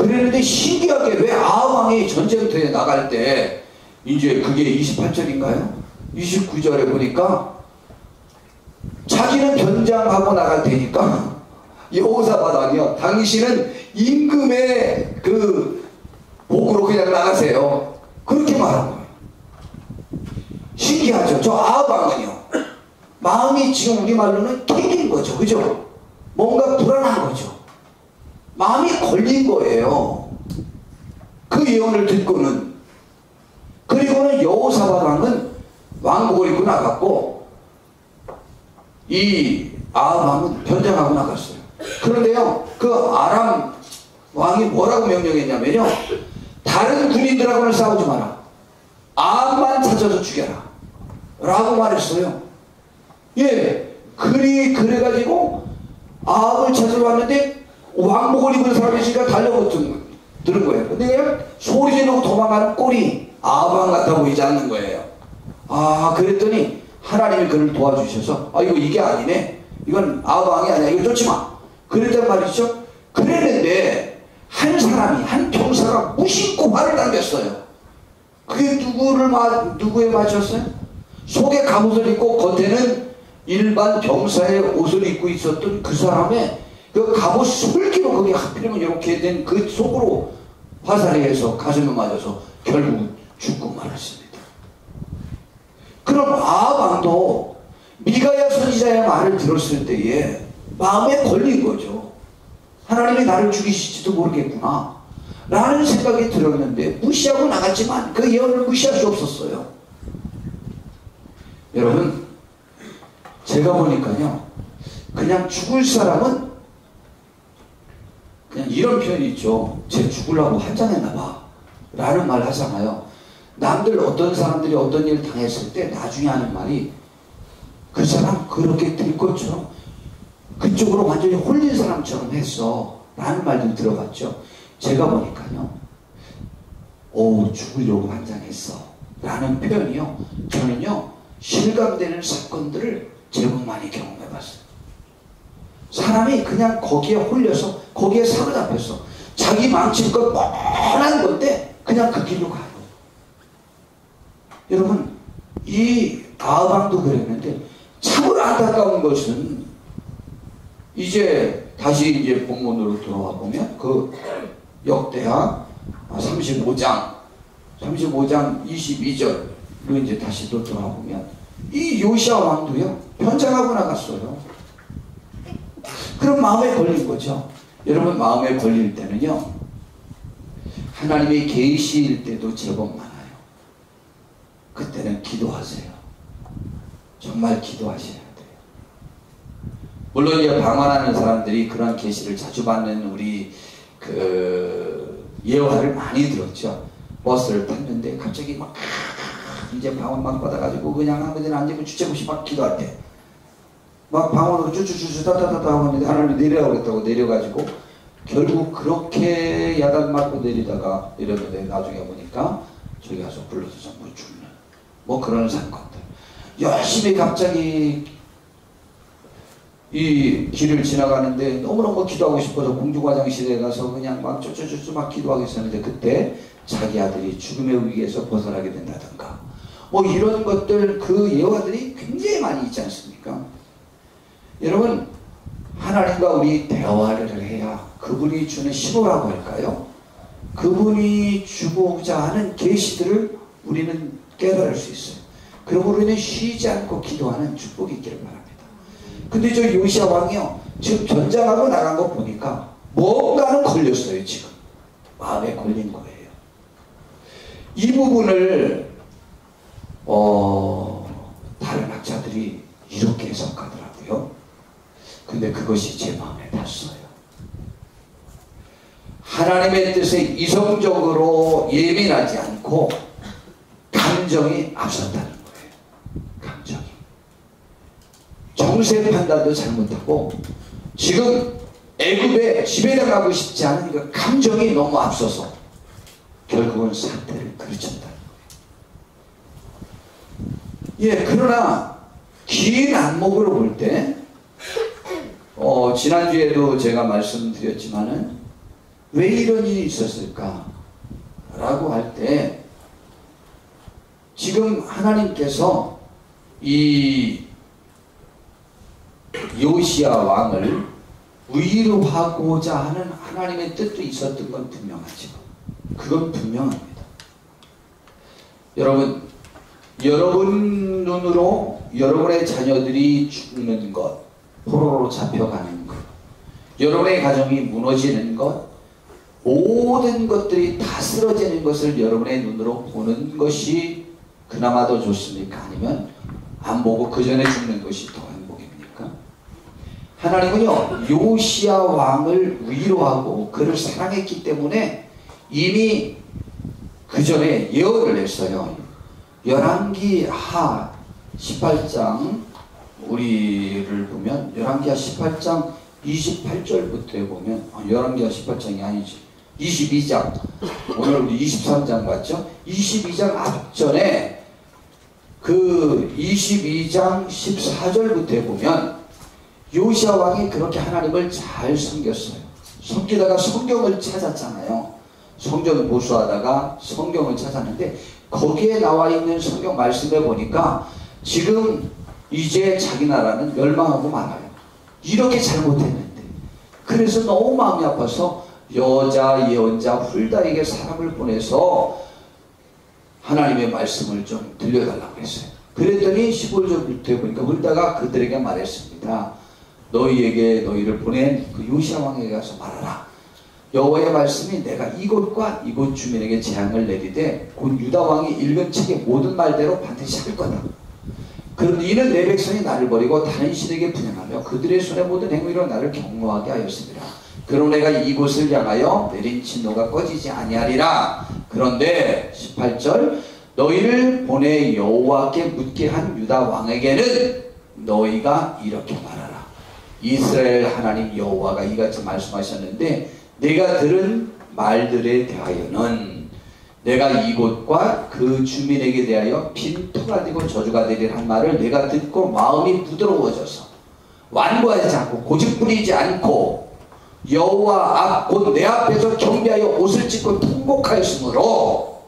그랬는데 신기하게 왜 아합 왕이 전쟁터에 나갈 때 이제 그게 28절인가요? 29절에 보니까 자기는 변장하고 나갈 테니까 여호사밧 왕이요, 당신은 임금의 그 복으로 그냥 나가세요. 그렇게 말한 거예요. 신기하죠? 저 아합 왕은요, 마음이 지금 우리말로는 킥인 거죠. 그죠? 뭔가 불안한 거죠. 마음이 걸린 거예요. 그 예언을 듣고는. 그리고는 여호사밧 왕은 왕복을 입고 나갔고 이 아합 왕은 변장하고 나갔어요. 그런데요, 그 아람 왕이 뭐라고 명령했냐면요, 다른 군인들하고는 싸우지 마라. 아합만 찾아서 죽여라 라고 말했어요. 예, 그래가지고 아합을 찾으러 왔는데 왕복을 입은 사람이 있으니까 달려들은 거예요. 근데 그냥 소리 지르고 도망가는 꼴이 아합 왕 같아 보이지 않는 거예요. 아, 그랬더니 하나님이 그를 도와주셔서 이게 아니네, 이건 아합 왕이 아니야, 이거 쫓지 마, 그랬단 말이죠. 그랬는데 한 사람이, 한 병사가 무심코 화를 당겼어요. 그게 누구에 맞췄어요? 속에 갑옷을 입고 겉에는 일반 병사의 옷을 입고 있었던 그 사람의 그 갑옷 솔기로 그게 하필이면 이렇게 된 그 속으로 화살이 해서 가슴에 맞아서 결국 죽고 말았습니다. 그럼 아합 왕도 미가야 선지자의 말을 들었을 때에 마음에 걸린 거죠. 하나님이 나를 죽이실지도 모르겠구나 라는 생각이 들었는데 무시하고 나갔지만 그 예언을 무시할 수 없었어요. 여러분, 제가 보니까요, 그냥 죽을 사람은 그냥 이런 표현이 있죠. 쟤 죽으려고 환장했나봐 라는 말 하잖아요. 남들 어떤 사람들이 어떤 일을 당했을 때 나중에 하는 말이, 그 사람 그렇게 될 것처럼 그쪽으로 완전히 홀린 사람처럼 했어 라는 말도 들어갔죠. 제가 보니까요, 죽으려고 환장했어 라는 표현이요, 저는요 실감되는 사건들을 제법 많이 경험해봤어요. 사람이 그냥 거기에 홀려서 거기에 사로잡혔어. 자기 망칠 것 뻔한 건데 그냥 그 길로 가요. 여러분, 이 아합 왕도 그랬는데 참으로 안타까운 것은 이제 다시 이제 본문으로 들어와 보면 그 역대하 35장 22절로 이제 다시 또 들어와 보면 이 요시야 왕도요 변장하고 나갔어요. 그럼 마음에 걸린 거죠. 여러분, 마음에 걸릴 때는요, 하나님의 계시일 때도 제법 많아요. 그때는 기도하세요. 정말 기도하셔야 돼요. 물론 이제 방언하는 사람들이 그런 계시를 자주 받는 우리 그 예화를 많이 들었죠. 버스를 탔는데 갑자기 막 이제 방언 막 받아가지고 그냥 아무 데나 앉으면 주책 없이 막 기도할 때 막 방언으로 쭈쭈쭈쭈 따따따따 하는데 하나님이 내려가고 그랬다고 내려가지고 결국 그렇게 야단 맞고 내리다가 이랬는데 나중에 보니까 저기 가서 불러서 전부 죽는 뭐 그런 사건들. 열심히 갑자기 이 길을 지나가는데 너무너무 기도하고 싶어서 공중화장실에 가서 그냥 막 쭈쭈쭈쭈 막 기도하고 있었는데 그때 자기 아들이 죽음의 위기에서 벗어나게 된다든가 뭐 이런 것들, 그 예화들이 굉장히 많이 있지 않습니까? 여러분, 하나님과 우리 대화를 해야 그분이 주는 신호라고 할까요? 그분이 주고자 하는 계시들을 우리는 깨달을 수 있어요. 그러므로 우리는 쉬지 않고 기도하는 축복이 있기를 바랍니다. 근데 저 요시야 왕이요, 지금 전장하고 나간 거 보니까 뭔가는 걸렸어요. 지금 마음에 걸린 거예요. 이 부분을 다른 학자들이 이렇게 해석하더라고요. 근데 그것이 제 마음에 닿았어요. 하나님의 뜻에 이성적으로 예민하지 않고 감정이 앞섰다는 거예요. 감정이. 정세 판단도 잘못하고 지금 애굽에 지배당하고 싶지 않은 그 감정이 너무 앞서서 결국은 사태를 그르쳤다는 거예요. 예, 그러나 긴 안목으로 볼 때 지난주에도 제가 말씀드렸지만은 왜 이런 일이 있었을까? 라고 할 때 지금 하나님께서 이 요시야 왕을 위로하고자 하는 하나님의 뜻도 있었던 건 분명하죠. 그건 분명합니다. 여러분 눈으로 여러분의 자녀들이 죽는 것, 포로로 잡혀가는 것, 여러분의 가정이 무너지는 것, 모든 것들이 다 쓰러지는 것을 여러분의 눈으로 보는 것이 그나마 더 좋습니까? 아니면 안 보고 그 전에 죽는 것이 더 행복입니까? 하나님은요, 요시야 왕을 위로하고 그를 사랑했기 때문에 이미 그 전에 예언을 했어요. 열왕기하 18장 우리를 보면 열왕기하 18장 28절부터에 보면 열왕기하 18장이 아니지 22장 오늘 우리 23장 봤죠? 22장 앞전에 그 22장 14절부터에 보면 요시야 왕이 그렇게 하나님을 잘 섬겼어요. 섬기다가 성경을 찾았잖아요. 성경을 보수하다가 성경을 찾았는데 거기에 나와 있는 성경 말씀에 보니까 지금 이제 자기 나라는 멸망하고 말아요. 이렇게 잘못했는데. 그래서 너무 마음이 아파서 여자 예언자 훌다에게 사람을 보내서 하나님의 말씀을 좀 들려달라고 했어요. 그랬더니 15절부터 보니까 훌다가 그들에게 말했습니다. 너희에게 너희를 보낸 그 요시야 왕에게 가서 말하라. 여호와의 말씀이 내가 이곳과 이곳 주민에게 재앙을 내리되 곧 유다 왕이 읽은 책의 모든 말대로 반드시 할 거다. 그런데 이는 내 백성이 나를 버리고 다른 신에게 분양하며 그들의 손의 모든 행위로 나를 경노하게 하였습니다. 그러므로 내가 이곳을 향하여 내린 진노가 꺼지지 아니하리라. 그런데 18절 너희를 보내 여호와께 묻게 한 유다 왕에게는 너희가 이렇게 말하라. 이스라엘 하나님 여호와가 이같이 말씀하셨는데 내가 들은 말들에 대하여는 내가 이곳과 그 주민에게 대하여 빈토가 되고 저주가 되리라 한 말을 내가 듣고 마음이 부드러워져서 완고하지 않고 고집부리지 않고 여호와 앞 곧 내 앞에서 경배하여 옷을 찢고 통곡하였으므로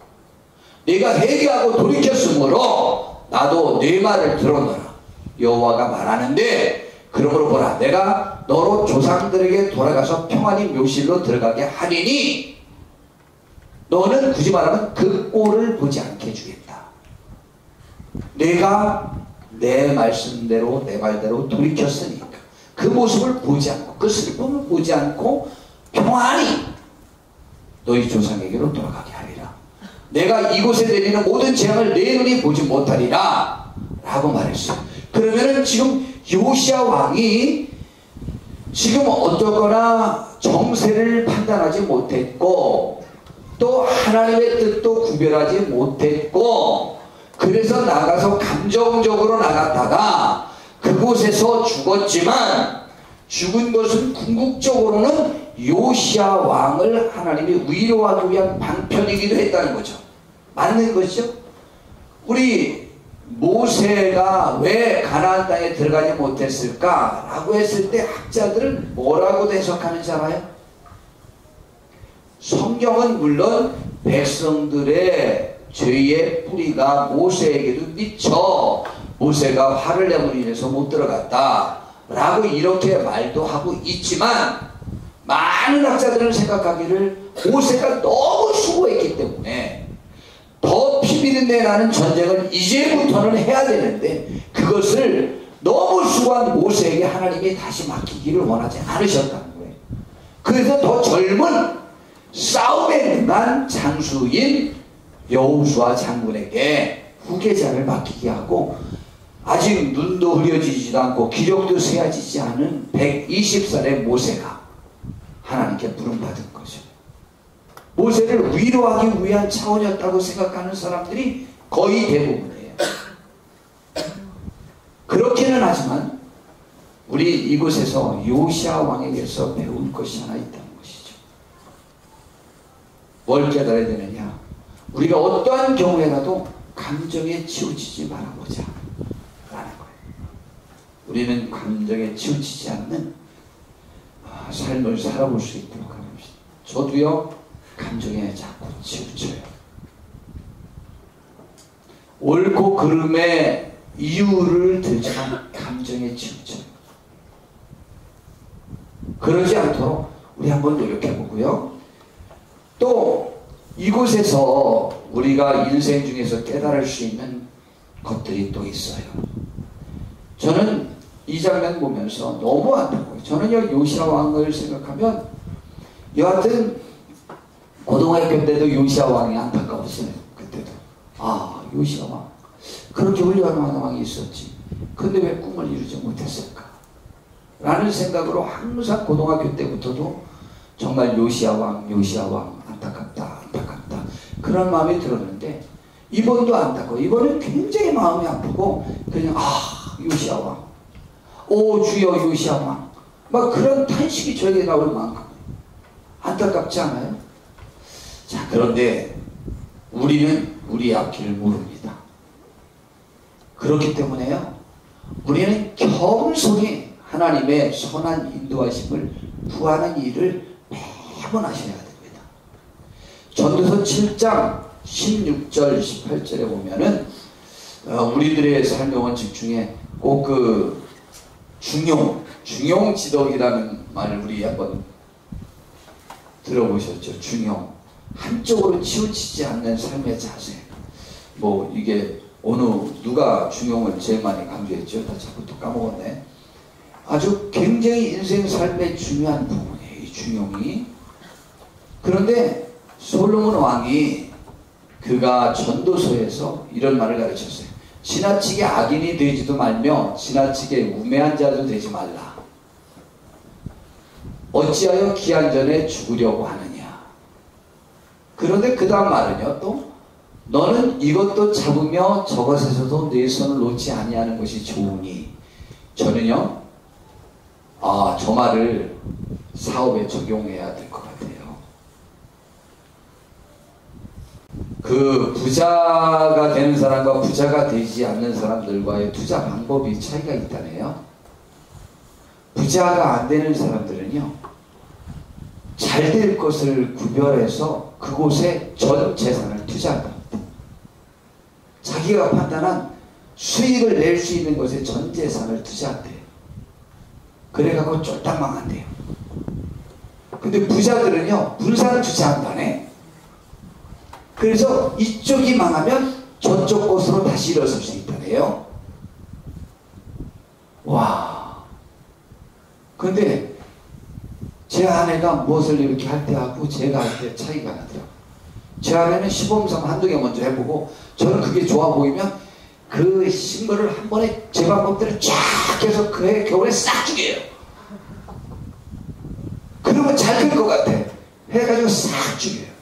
내가 회개하고 돌이켰으므로 나도 내 말을 들었노라. 여호와가 말하는데 그러므로 보라 내가 너로 조상들에게 돌아가서 평안히 묘실로 들어가게 하리니 너는 굳이 말하면 그 꼴을 보지 않게 해주겠다. 내가 내 말씀대로 내 말대로 돌이켰으니까 그 모습을 보지 않고 그 슬픔을 보지 않고 평안히 너희 조상에게로 돌아가게 하리라. 내가 이곳에 내리는 모든 재앙을 내 눈이 보지 못하리라 라고 말했어요. 그러면은 지금 요시야 왕이 지금 어떻거나 정세를 판단하지 못했고 또 하나님의 뜻도 구별하지 못했고 그래서 나가서 감정적으로 나갔다가 그곳에서 죽었지만 죽은 것은 궁극적으로는 요시야 왕을 하나님이 위로하기 위한 방편이기도 했다는 거죠. 맞는 것이죠. 우리 모세가 왜 가나안 땅에 들어가지 못했을까? 라고 했을 때 학자들은 뭐라고 해석하는지 알아요? 성경은 물론 백성들의 죄의 뿌리가 모세에게도 미쳐 모세가 화를 내므로 인해서 못 들어갔다 라고 이렇게 말도 하고 있지만 많은 학자들은 생각하기를 모세가 너무 수고했기 때문에 더 피비린내 나는 전쟁을 이제부터는 해야 되는데 그것을 너무 수고한 모세에게 하나님이 다시 맡기기를 원하지 않으셨다는 거예요. 그래서 더 젊은 싸움에 능한 장수인 여호수아 장군에게 후계자를 맡기게 하고 아직 눈도 흐려지지도 않고 기력도 쇠해지지 않은 120살의 모세가 하나님께 부름받은 거죠. 모세를 위로하기 위한 차원이었다고 생각하는 사람들이 거의 대부분이에요. 그렇기는 하지만 우리 이곳에서 요시야 왕에게서 배울 것이 하나 있다는 것이죠. 뭘 깨달아야 되느냐? 우리가 어떠한 경우에라도 감정에 치우치지 말아보자 라는 거예요. 우리는 감정에 치우치지 않는 삶을 살아볼 수 있도록 합시다. 저도요 감정에 자꾸 치우쳐요. 옳고 그름의 이유를 들지만 감정에 치우쳐요. 그러지 않도록 우리 한번 노력해 보고요. 또 이곳에서 우리가 인생 중에서 깨달을 수 있는 것들이 또 있어요. 저는 이 장면 보면서 너무 안타까워요. 저는요 요시야 왕을 생각하면 여하튼 고등학교 때도 요시야 왕이 안타까웠어요. 그때도 아 요시야 왕 그렇게 훌륭한 왕이 있었지. 근데 왜 꿈을 이루지 못했을까? 라는 생각으로 항상 고등학교 때부터도 정말 요시야 왕 안타깝다 안타깝다 그런 마음이 들었는데 이번도 안타까워. 이번은 굉장히 마음이 아프고 그냥 아 요시야 왕 오 주여 요시야 왕 막 그런 탄식이 저에게 나올 만큼 안타깝지 않아요? 자 그런데 우리는 우리 앞길을 모릅니다. 그렇기 때문에요 우리는 겸손히 하나님의 선한 인도하심을 구하는 일을 매번 하셔야 됩니다. 전도서 7장 16절 18절에 보면은 우리들의 삶의 원칙 중에 꼭 그 중용지덕이라는 말을 우리 한번 들어보셨죠? 중용 한쪽으로 치우치지 않는 삶의 자세. 뭐 이게 누가 중용을 제일 많이 강조했죠? 나 자꾸 또 까먹었네. 아주 굉장히 인생 삶의 중요한 부분이에요. 이 중용이. 그런데 솔로몬 왕이 그가 전도서에서 이런 말을 가르쳤어요. 지나치게 악인이 되지도 말며 지나치게 우매한 자도 되지 말라. 어찌하여 기한전에 죽으려고 하느냐. 그런데 그 다음 말은요. 또 너는 이것도 잡으며 저것에서도 내 손을 놓지 아니하는 것이 좋으니. 저는요 저 말을 사업에 적용해야 될 것 같아요. 그 부자가 되는 사람과 부자가 되지 않는 사람들과의 투자 방법이 차이가 있다네요. 부자가 안 되는 사람들은요 잘 될 것을 구별해서 그곳에 전 재산을 투자한다. 자기가 판단한 수익을 낼 수 있는 것에 전 재산을 투자한대요. 그래갖고 쫄딱 망한대요. 근데 부자들은요 분산 투자한다네. 그래서 이쪽이 망하면 저쪽 곳으로 다시 일어설 수 있다네요. 와. 근데 제 아내가 무엇을 이렇게 할 때하고 제가 할 때 차이가 나더라고요. 제 아내는 시범삼 한두 개 먼저 해보고 저는 그게 좋아 보이면 그 신물을 한 번에 제 방법대로 쫙 해서 그해 겨울에 싹 죽여요. 그러면 잘 될 것 같아. 해가지고 싹 죽여요.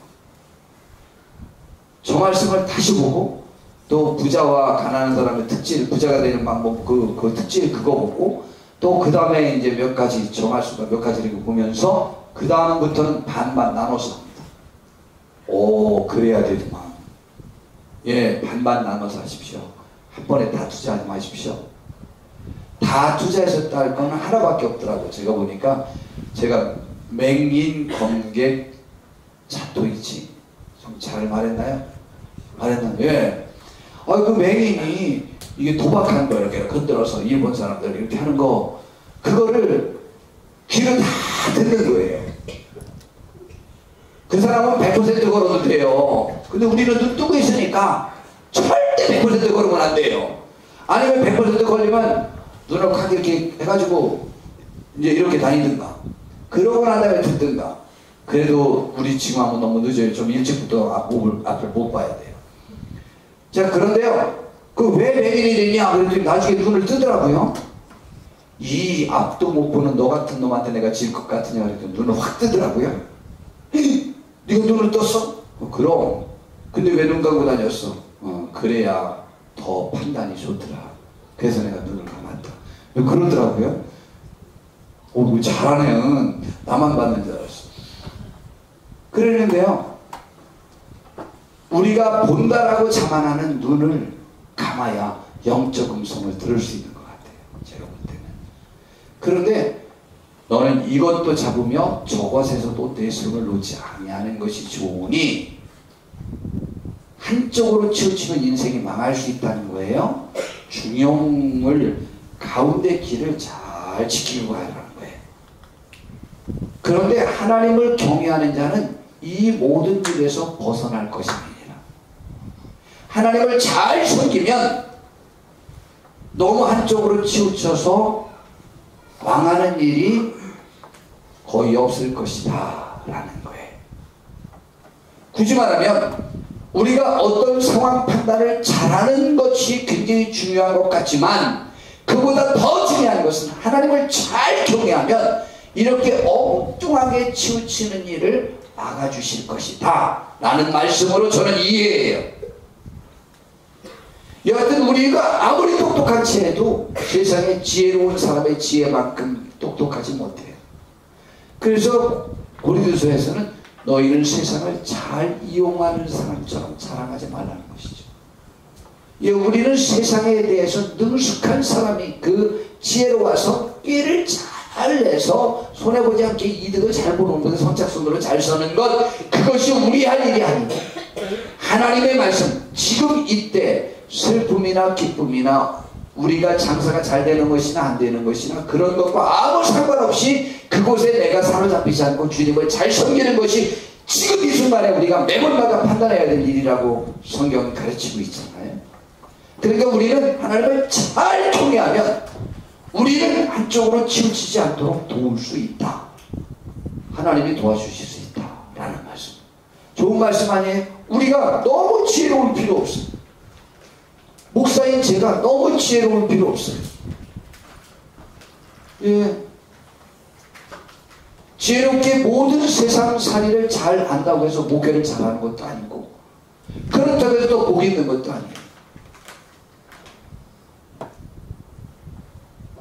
저 말씀을 다시 보고 또 부자와 가난한 사람의 특질, 부자가 되는 방법 그 특질 그거 보고 또 그 다음에 이제 몇 가지 저 말씀을 몇 가지를 보면서 그 다음부터는 반반 나눠서 합니다. 오 그래야 되더만. 예 반반 나눠서 하십시오. 한 번에 다 투자하지 마십시오. 다 투자해서 딸 거는 하나밖에 없더라고요. 제가 보니까 제가 맹인, 검객, 자토이치 잘 말했나요? 말했나요? 예. 그 맹인이 이게 도박하는 거 이렇게 건드려서 일본 사람들 이렇게 하는 거 그거를 귀를 다 듣는 거예요. 그 사람은 100% 걸어도 돼요. 근데 우리는 눈 뜨고 있으니까 절대 100% 걸으면 안 돼요. 아니면 100% 걸리면 눈을 확 이렇게 해가지고 이제 이렇게 다니든가 그러고 난 다음에 듣든가. 그래도 우리 지금 하면 너무 늦어요. 좀 일찍부터 앞을 못 봐야 돼요. 자 그런데요 그 왜 맹인이 됐냐 그랬더니 나중에 눈을 뜨더라고요. 이 앞도 못 보는 너 같은 놈한테 내가 질 것 같으냐 그랬더니 눈을 확 뜨더라고요. 네가 눈을 떴어? 그럼. 근데 왜 눈 감고 다녔어? 그래야 더 판단이 좋더라. 그래서 내가 눈을 감았다. 그러더라고요. 잘하네. 나만 받는 줄 알았어. 그러는데요 우리가 본다라고 자만하는 눈을 감아야 영적 음성을 들을 수 있는 것 같아요. 제가 볼 때는. 그런데 너는 이것도 잡으며 저것에서도 내 손을 놓지 아니하는 것이 좋으니 한쪽으로 치우치면 인생이 망할 수 있다는 거예요. 중용을 가운데 길을 잘 지키고 가라는 거예요. 그런데 하나님을 경외하는 자는 이 모든 일에서 벗어날 것이 아니라 하나님을 잘 섬기면 너무 한쪽으로 치우쳐서 망하는 일이 거의 없을 것이다 라는 거예요. 굳이 말하면 우리가 어떤 상황 판단을 잘하는 것이 굉장히 중요한 것 같지만 그보다 더 중요한 것은 하나님을 잘 경외하면 이렇게 엉뚱하게 치우치는 일을 막아주실 것이다 라는 말씀으로 저는 이해해요. 여하튼 우리가 아무리 똑똑한지 해도 세상에 지혜로운 사람의 지혜만큼 똑똑하지 못해요. 그래서 고린도서에서는 너희는 세상을 잘 이용하는 사람처럼 자랑하지 말라는 것이죠. 예, 우리는 세상에 대해서 능숙한 사람이 그 지혜로워서 꾀를 잘 내서 손해보지 않게 이득을 잘 보는 것, 선착순으로 잘 서는 것, 그것이 우리 할 일이 아니고 하나님의 말씀, 지금 이때 슬픔이나 기쁨이나 우리가 장사가 잘 되는 것이나 안 되는 것이나 그런 것과 아무 상관없이 그곳에 내가 사로잡히지 않고 주님을 잘 섬기는 것이 지금 이 순간에 우리가 매번마다 판단해야 될 일이라고 성경은 가르치고 있잖아요. 그러니까 우리는 하나님을 잘 경외하면 우리는 한쪽으로 치우치지 않도록 도울 수 있다. 하나님이 도와주실 수 있다 라는 말씀. 좋은 말씀 아니에요? 우리가 너무 지혜로울 필요 없어요. 목사인 제가 너무 지혜로울 필요 없어요. 예. 지혜롭게 모든 세상 살이를 잘 안다고 해서 목회를 잘하는 것도 아니고 그렇다고 해서 또 복 있는 것도 아니에요.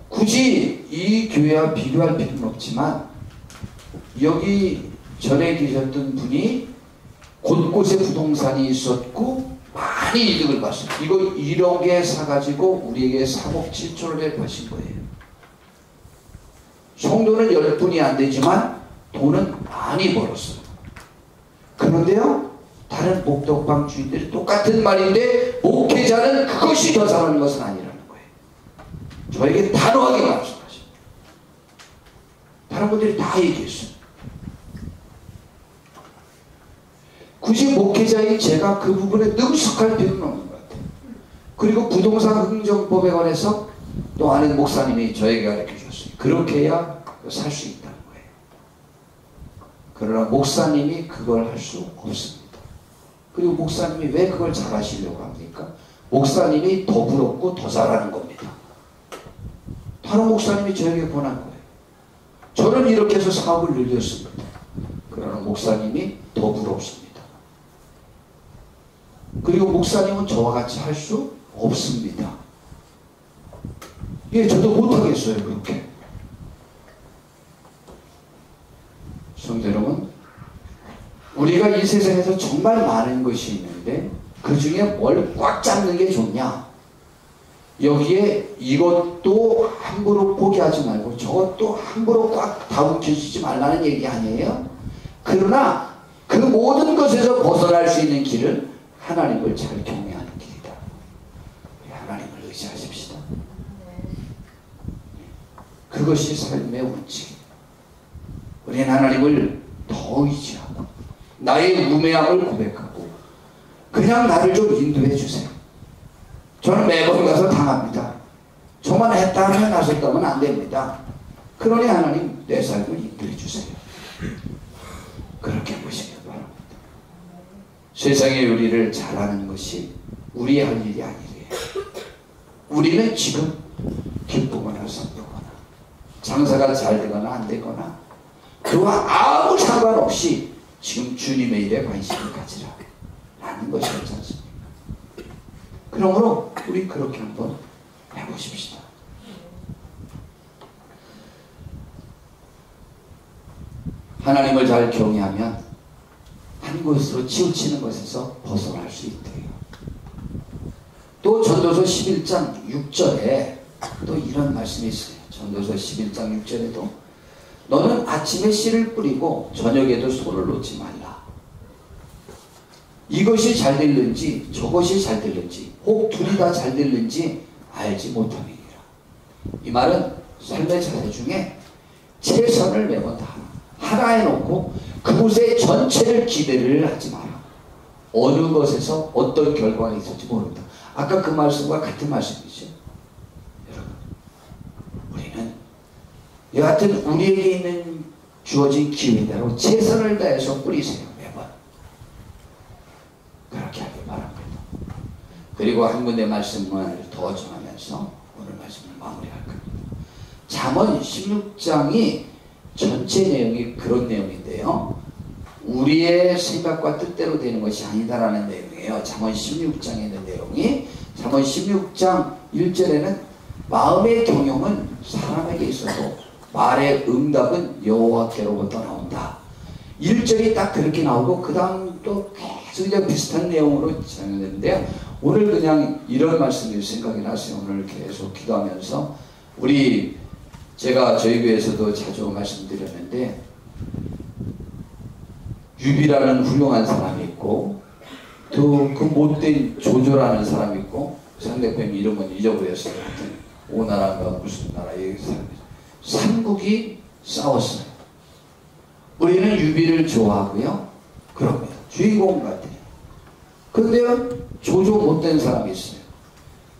굳이 이 교회와 비교할 필요는 없지만 여기 전에 계셨던 분이 곳곳에 부동산이 있었고 많이 이득을 봤어요. 이거 1억에 사가지고 우리에게 3억 7천원에 파신 거예요. 성도는 10분이 안 되지만 돈은 많이 벌었어요. 그런데요, 다른 목덕방 주인들이 똑같은 말인데 목회자는 그것이 더 잘하는 것은 아니라는 거예요. 저에게 단호하게 말씀하셔요. 다른 분들이 다 얘기했어요. 굳이 목회자인 제가 그 부분에 능숙할 필요는 없는 것 같아요. 그리고 부동산 흥정법에 관해서 또 아는 목사님이 저에게 가르쳐 주셨어요. 그렇게 해야 살 수 있다는 거예요. 그러나 목사님이 그걸 할 수 없습니다. 그리고 목사님이 왜 그걸 잘하시려고 합니까? 목사님이 더 부럽고 더 잘하는 겁니다. 다른 목사님이 저에게 권한 거예요. 저는 이렇게 해서 사업을 늘렸습니다. 그러나 목사님이 더 부럽습니다. 그리고 목사님은 저와 같이 할 수 없습니다. 예, 저도 못하겠어요, 그렇게. 성도 여러분, 우리가 이 세상에서 정말 많은 것이 있는데 그 중에 뭘 꽉 잡는 게 좋냐? 여기에 이것도 함부로 포기하지 말고 저것도 함부로 꽉 다움켜지지 말라는 얘기 아니에요? 그러나 그 모든 것에서 벗어날 수 있는 길은 하나님을 잘 경외하는 길이다. 하나님을 의지하십시다. 그것이 삶의 원칙이에요. 우리는 하나님을 더 의지하고 나의 무매함을 고백하고 그냥 나를 좀 인도해 주세요. 저는 매번 가서 당합니다. 저만 했다 하면 나섰다면 안 됩니다. 그러니 하나님 내 삶을 인도해 주세요. 그렇게 보시길 바랍니다. 세상의 요리를 잘하는 것이 우리의 할 일이 아니래요. 우리는 지금 기쁘거나 슬프거나 장사가 잘 되거나 안 되거나 그와 아무 상관없이 지금 주님의 일에 관심을 가지라 라는 것이 없지 않습니까? 그러므로 우리 그렇게 한번 해보십시다. 하나님을 잘 경외하면 한 곳으로 치우치는 것에서 벗어날 수 있대요. 또 전도서 11장 6절에 또 이런 말씀이 있어요. 전도서 11장 6절에도 너는 아침에 씨를 뿌리고 저녁에도 소를 놓지 말라. 이것이 잘 될는지 저것이 잘 될는지 혹 둘이 다 잘 될는지 알지 못함이니라. 이 말은 삶의 자세 중에 최선을 매번 다하라. 하나에 놓고 그곳에 전체를 기대를 하지 마라. 어느 것에서 어떤 결과가 있을지 모른다. 아까 그 말씀과 같은 말씀이죠. 여러분, 우리는 여하튼 우리에게 있는 주어진 기회대로 최선을 다해서 뿌리세요. 매번 그렇게 하길 바랍니다. 그리고 한 군데 말씀을 더 전하면서 오늘 말씀을 마무리할 겁니다. 잠언 16장이 전체 내용이 그런 내용인데요, 우리의 생각과 뜻대로 되는 것이 아니다라는 내용이에요. 잠언 16장에 있는 내용이, 잠언 16장 1절에는 마음의 경영은 사람에게 있어도 말의 응답은 여호와께로부터 나온다. 1절이 딱 그렇게 나오고 그 다음 또 계속 그냥 비슷한 내용으로 진행되는데요, 오늘 그냥 이런 말씀이 생각이 났어요. 오늘 계속 기도하면서 제가 저희 교회에서도 자주 말씀드렸는데, 유비라는 훌륭한 사람이 있고 또 그 못된 조조라는 사람이 있고, 상대편 이름은 잊어버렸어요. 하여튼 오나라가 무슨 나라의 사람이죠. 삼국이 싸웠어요. 우리는 유비를 좋아하고요, 그럽니다. 주인공 같아요. 근데 조조 못된 사람이 있어요.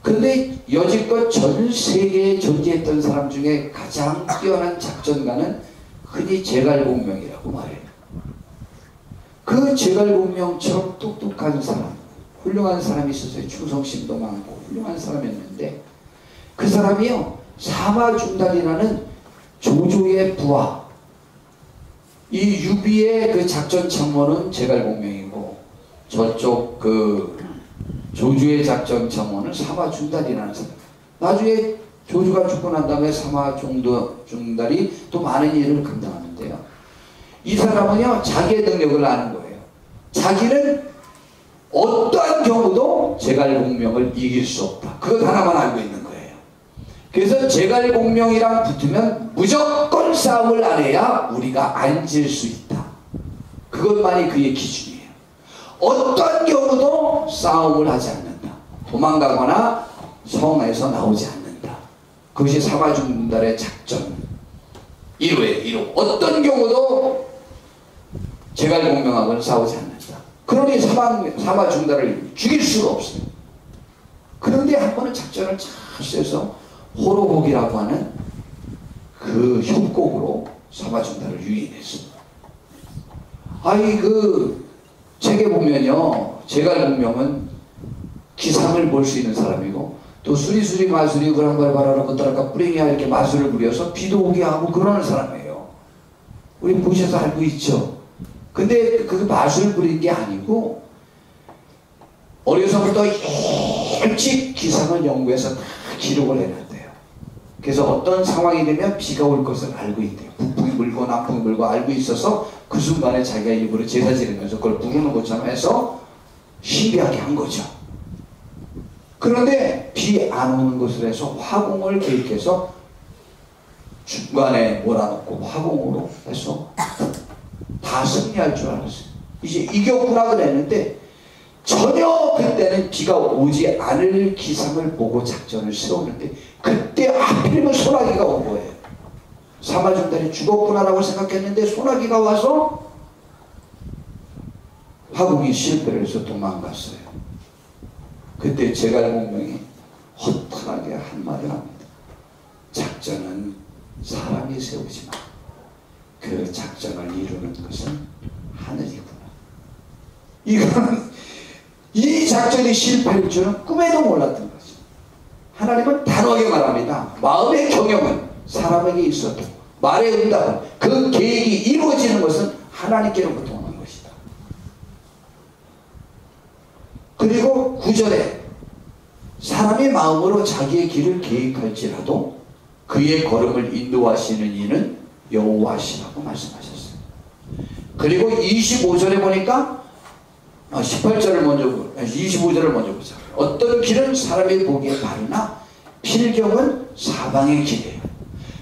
근데 여지껏 전 세계에 존재했던 사람 중에 가장 뛰어난 작전가는 흔히 제갈공명이라고 말해요. 그 제갈공명처럼 똑똑한 사람, 훌륭한 사람이 있었어요. 충성심도 많고 훌륭한 사람이었는데, 그 사람이요, 사마중달이라는 조조의 부하, 이 유비의 그 작전 참모는 제갈공명이고 저쪽 그 조조의 작전 참모는 사마중달이라는 사람. 나중에 조조가 죽고 난 다음에 사마중달이 또 많은 일을 감당하는데요, 이 사람은요 자기의 능력을 아는 거예요. 자기는 어떠한 경우도 제갈공명을 이길 수 없다. 그것 하나만 알고 있는 거예요. 그래서 제갈공명이랑 붙으면 무조건 싸움을 안 해야 우리가 앉을 수 있다. 그것만이 그의 기준이에요. 어떤 경우도 싸움을 하지 않는다. 도망가거나 성에서 나오지 않는다. 그것이 사마중달의 작전 1호에 1호. 어떤 경우도 제갈공명하고는 싸우지 않는다. 그러니 사마중달을 죽일 수가 없어요. 그런데 한 번은 작전을 잘 써서 호로곡이라고 하는 그 협곡으로 사마중달을 유인했습니다. 책에 보면요, 제갈공명은 기상을 볼 수 있는 사람이고, 또 수리수리 마수리 그런 걸 바라라 못하라까 뿌링이야 이렇게 마술을 부려서 비도 오게 하고 그러는 사람이에요. 우리 보셔서 알고 있죠. 근데 그 마술 부린 게 아니고 어려서부터 일찍 기상을 연구해서 다 기록을 해놨대요. 그래서 어떤 상황이 되면 비가 올 것을 알고 있대요. 북풍이 불고 남풍이 불고 알고 있어서 그 순간에 자기가 일부러 제사 지르면서 그걸 부르는 것처럼 해서 신비하게 한 거죠. 그런데 비 안 오는 것을 해서 화공을 계획해서 중간에 몰아넣고 화공으로 해서 다 승리할 줄 알았어요. 이제 이겼구나 그랬는데 전혀 그때는 비가 오지 않을 기상을 보고 작전을 세우는데, 그때 하필이면 소나기가 온 거예요. 사마중달이 죽었구나라고 생각했는데 소나기가 와서 화공이 실패를 해서 도망갔어요. 그때 제갈공명이 허탈하게 한마디를 합니다. 작전은 사람이 세우지만 그 작전을 이루는 것은 하늘이구나. 이 작전이 실패할 줄은 꿈에도 몰랐던 거죠. 하나님은 단호하게 말합니다. 마음의 경영은 사람에게 있어도 말의 응답은 그 계획이 이루어지는 것은 하나님께로부터 오는 것이다. 그리고 9절에 사람의 마음으로 자기의 길을 계획할지라도 그의 걸음을 인도하시는 이는 여호와시라고 말씀하셨어요. 그리고 25절에 보니까 18절을 먼저 25절을 먼저 보자. 어떤 길은 사람이 보기에 바르나 필경은 사방의 길이에요.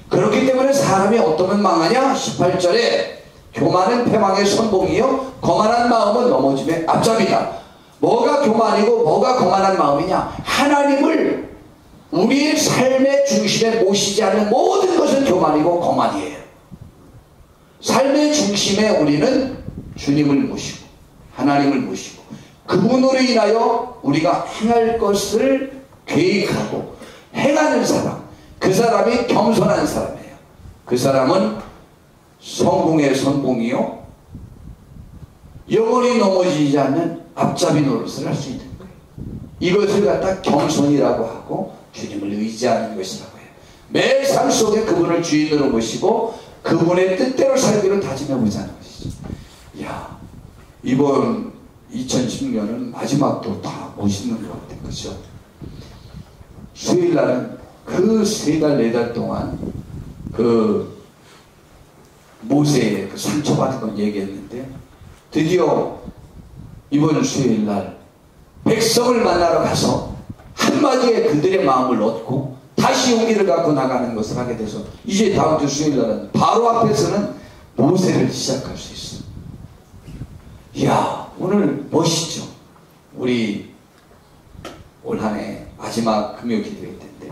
그렇기 때문에 사람이 어떠면 망하냐? 18절에 교만은 패망의 선봉이요 거만한 마음은 넘어짐의 앞잡이다. 뭐가 교만이고 뭐가 거만한 마음이냐? 하나님을 우리의 삶의 중심에 모시지 않는 모든 것은 교만이고 거만이에요. 삶의 중심에 우리는 주님을 모시고 하나님을 모시고 그분으로 인하여 우리가 행할 것을 계획하고 행하는 사람, 그 사람이 겸손한 사람이에요. 그 사람은 성공의 선봉이요 영원히 넘어지지 않는 앞잡이 노릇을 할 수 있는 거예요. 이것을 갖다 겸손이라고 하고 주님을 의지하는 것이라고 해요. 매 삶 속에 그분을 주인으로 모시고 그분의 뜻대로 살기를 다짐해보자는 것이죠. 이야, 이번 2010년은 마지막도 다 멋있는 것 같아요. 그렇죠? 수요일날은 그 3달 4달 동안 그 모세의 그 상처받은 건 얘기했는데 드디어 이번 수요일날 백성을 만나러 가서 한마디에 그들의 마음을 얻고 다시 용기를 갖고 나가는 것을 하게 돼서 이제 다음 주 수요일날은 바로 앞에서는 모세를 시작할 수 있어요. 이야, 오늘 멋있죠? 우리 올 한 해 마지막 금요 기도일 텐데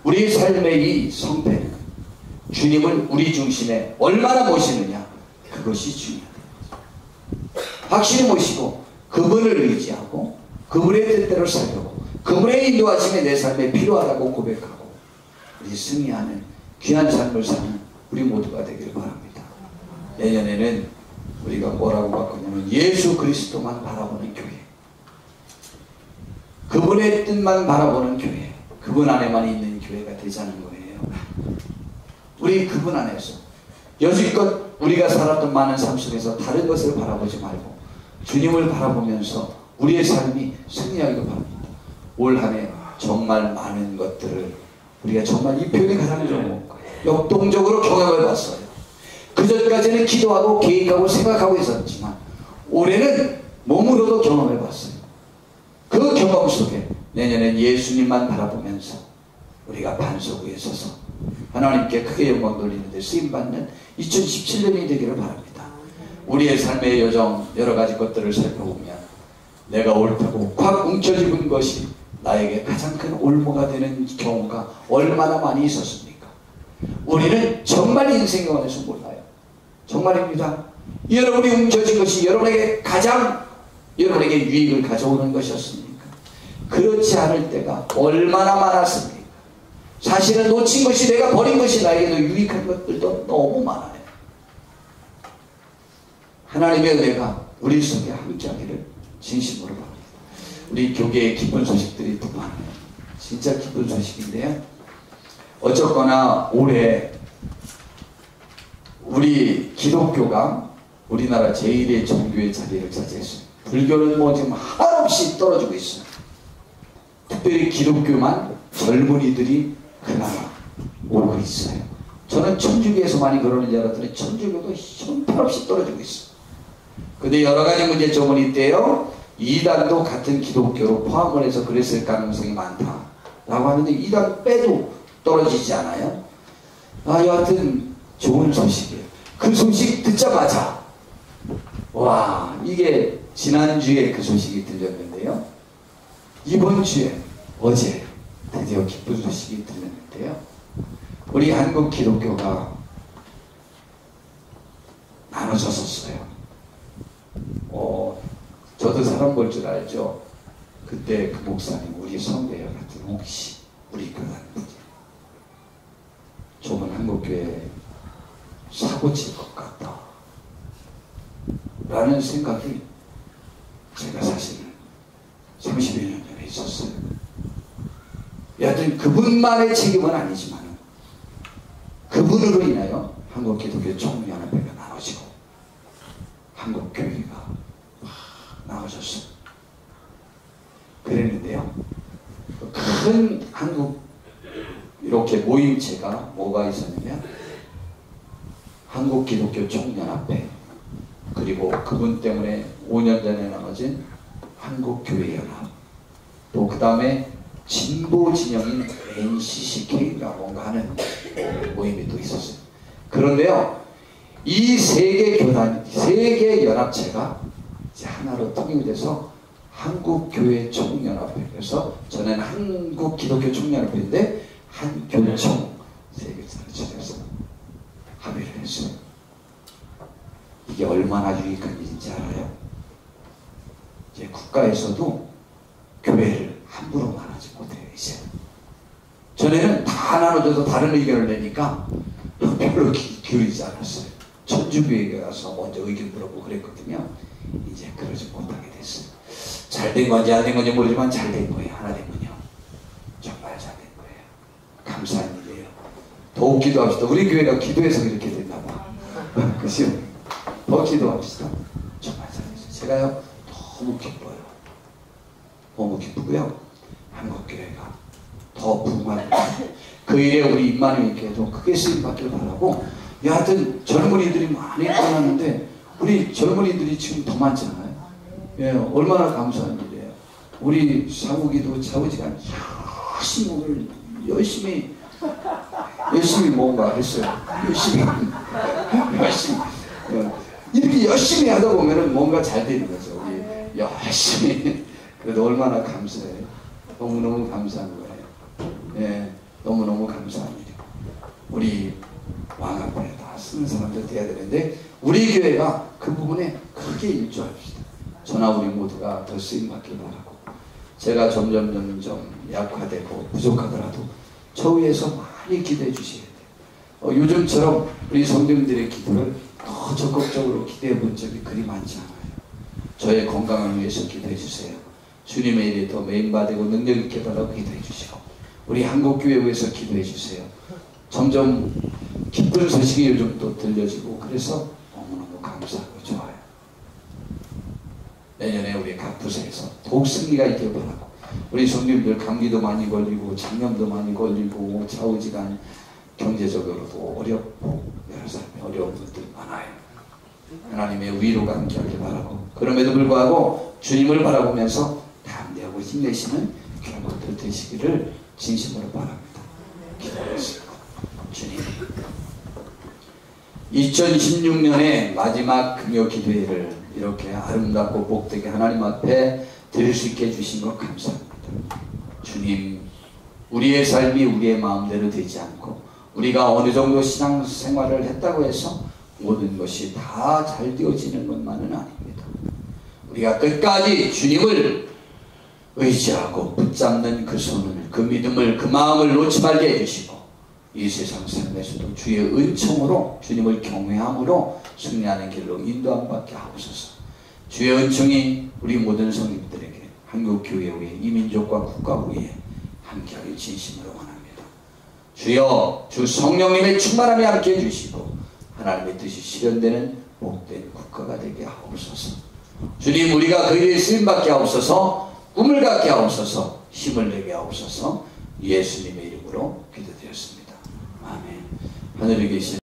우리 삶의 이 성패는 주님을 우리 중심에 얼마나 모시느냐, 그것이 중요해요. 확실히 모시고 그분을 의지하고 그분의 뜻대로 살려고 그분의 인도하심이 내 삶에 필요하다고 고백하고 우리 승리하는 귀한 삶을 사는 우리 모두가 되길 바랍니다. 내년에는 우리가 뭐라고 바꾸냐면 예수 그리스도만 바라보는 교회, 그분의 뜻만 바라보는 교회, 그분 안에만 있는 교회가 되자는 거예요. 우리 그분 안에서 여지껏 우리가 살았던 많은 삶 속에서 다른 것을 바라보지 말고 주님을 바라보면서 우리의 삶이 승리하기를 바랍니다. 올 한 해 정말 많은 것들을 우리가 정말 이 표현이 가장 좋은 거예요. 역동적으로 경험해 봤어요. 그전까지는 기도하고 계획하고 생각하고 있었지만 올해는 몸으로도 경험해 봤어요. 그 경험 속에 내년엔 예수님만 바라보면서 우리가 반석 위에 서서 하나님께 크게 영광 돌리는데 쓰임받는 2017년이 되기를 바랍니다. 우리의 삶의 여정 여러 가지 것들을 살펴보면 내가 옳다고 꽉 움켜쥐은 것이 나에게 가장 큰 올무가 되는 경우가 얼마나 많이 있었습니까? 우리는 정말 인생에 관해서 몰라요. 정말입니다. 여러분이 움켜쥔 것이 여러분에게 가장 여러분에게 유익을 가져오는 것이었습니까? 그렇지 않을 때가 얼마나 많았습니까? 사실은 놓친 것이, 내가 버린 것이 나에게도 유익한 것들도 너무 많아요. 하나님의 은혜가 우리 속에 함께하기를 진심으로 바랍니다. 우리 교계의 기쁜 소식들이 또 많아요. 진짜 기쁜 소식인데요. 어쨌거나 올해 우리 기독교가 우리나라 제1의 종교의 자리를 차지했어요. 불교는 뭐 지금 한없이 떨어지고 있어요. 특별히 기독교만 젊은이들이 그나마 오고 있어요. 저는 천주교에서 많이 그러는 줄 알았더니 천주교도 형편없이 떨어지고 있어요. 근데 여러 가지 문제점은 있대요. 이단도 같은 기독교로 포함을 해서 그랬을 가능성이 많다라고 하는데 이단 빼도 떨어지지 않아요. 여하튼 좋은 소식이에요. 그 소식 듣자마자 와, 이게 지난주에 그 소식이 들렸는데요. 이번 주에 어제 드디어 기쁜 소식이 들렸는데요. 우리 한국 기독교가 나눠졌었어요. 저도 사람 볼 줄 알죠. 그때 그 목사님 우리 선배여 같은 혹시 우리 교단 좁은 한국교회에 사고 칠 것 같다 라는 생각이 제가 사실 30여 년 전에 있었어요. 여하튼 그분만의 책임은 아니지만 그분으로 인하여 한국 기독교 총연합회가 나눠지고 한국 교회가 나눠졌어요. 그랬는데요. 큰 한국 이렇게 모임체가 뭐가 있었냐면 한국 기독교 총연합회, 그리고 그분 때문에 5년 전에 나눠진 한국교회연합, 또 그 다음에 진보 진영인 NCCK인가 뭔가 하는 모임이 또 있었어요. 그런데요, 이 세계 교단, 세계 연합체가 이제 하나로 통일이 돼서 한국교회 총연합회, 그래서 저는 한국 기독교 총연합회인데 한교총 세계사를 지내서 합의를 했어요. 이게 얼마나 유익한 일인지 알아요? 이제 국가에서도 교회를 함부로 말하지 못해요. 이제 전에는 다 나눠줘도 다른 의견을 내니까 별로 기울이지 않았어요. 천주교회에 가서 먼저 의견 물어보고 그랬거든요. 이제 그러지 못하게 됐어요. 잘 된 건지 안 된 건지 모르지만 잘 된 거예요. 하나 된 건요. 정말 잘 된 거예요. 감사한 일이에요. 더욱 기도합시다. 우리 교회가 기도해서 이렇게 됐나 봐. 그죠? 더 기도합시다. 정말 잘했어요. 제가요, 너무 기뻐요. 너무 기쁘고요. 한국교회가 더 부흥하고 그 일에 우리 임마누엘께도 크게 쓰임받기를 바라고. 여하튼 젊은이들이 많이 떠났는데 우리 젊은이들이 지금 더 많잖아요. 예, 얼마나 감사한 일이에요. 우리 사무기도 사무지간 열심히 뭔가 했어요. 열심히 이렇게 열심히 하다 보면은 뭔가 잘 되는 거죠. 우리 열심히. 그래도 얼마나 감사해요. 너무너무 감사한 거예요. 예, 너무너무 감사한 일이에요. 우리 왕 앞에 다 쓰는 사람들 돼야 되는데 우리 교회가 그 부분에 크게 일조합시다. 저나 우리 모두가 더 쓰임받길 바라고. 제가 점점 약화되고 부족하더라도 저 위에서 많이 기도해 주셔야 돼요. 요즘처럼 우리 성도님들의 기도를 더 적극적으로 기도해 본 적이 그리 많지 않아요. 저의 건강을 위해서 기도해 주세요. 주님의 일에 더 메인받고 능력 있게 달라고 기도해 주시고, 우리 한국교회 위해서 기도해 주세요. 점점 기쁜 소식이 요즘 또 들려지고 그래서 너무너무 감사하고 좋아요. 내년에 우리 각 부서에서 더욱 승리가 있길 바라고, 우리 성도님들 감기도 많이 걸리고 장염도 많이 걸리고 좌우지간 경제적으로도 어렵고 여러 사람이 어려운 분들이 많아요. 하나님의 위로가 함께하길 바라고, 그럼에도 불구하고 주님을 바라보면서 담대하고 힘내시는 그런 것들 되시기를 진심으로 바랍니다. 기도하겠습니다. 주님, 2016년의 마지막 금요 기도회를 이렇게 아름답고 복되게 하나님 앞에 드릴 수 있게 해주신 것 감사합니다. 주님, 우리의 삶이 우리의 마음대로 되지 않고 우리가 어느 정도 신앙생활을 했다고 해서 모든 것이 다 잘 되어지는 것만은 아닙니다. 우리가 끝까지 주님을 의지하고 붙잡는 그 손을, 그 믿음을, 그 마음을 놓지 말게 해주시고, 이 세상 삶에서도 주의 은총으로, 주님을 경외함으로 승리하는 길로 인도함 받게 하옵소서. 주의 은총이 우리 모든 성도님들에게, 한국교회 위에, 이 민족과 국가 위에 함께하길 진심으로 원합니다. 주여, 주 성령님의 충만함이 함께해 주시고 하나님의 뜻이 실현되는 복된 국가가 되게 하옵소서. 주님, 우리가 그 일에 쓰임받게 하옵소서. 꿈을 갖게 하옵소서. 힘을 내게 하옵소서. 예수님의 이름으로 기도드렸습니다. 아멘. 하늘에 계신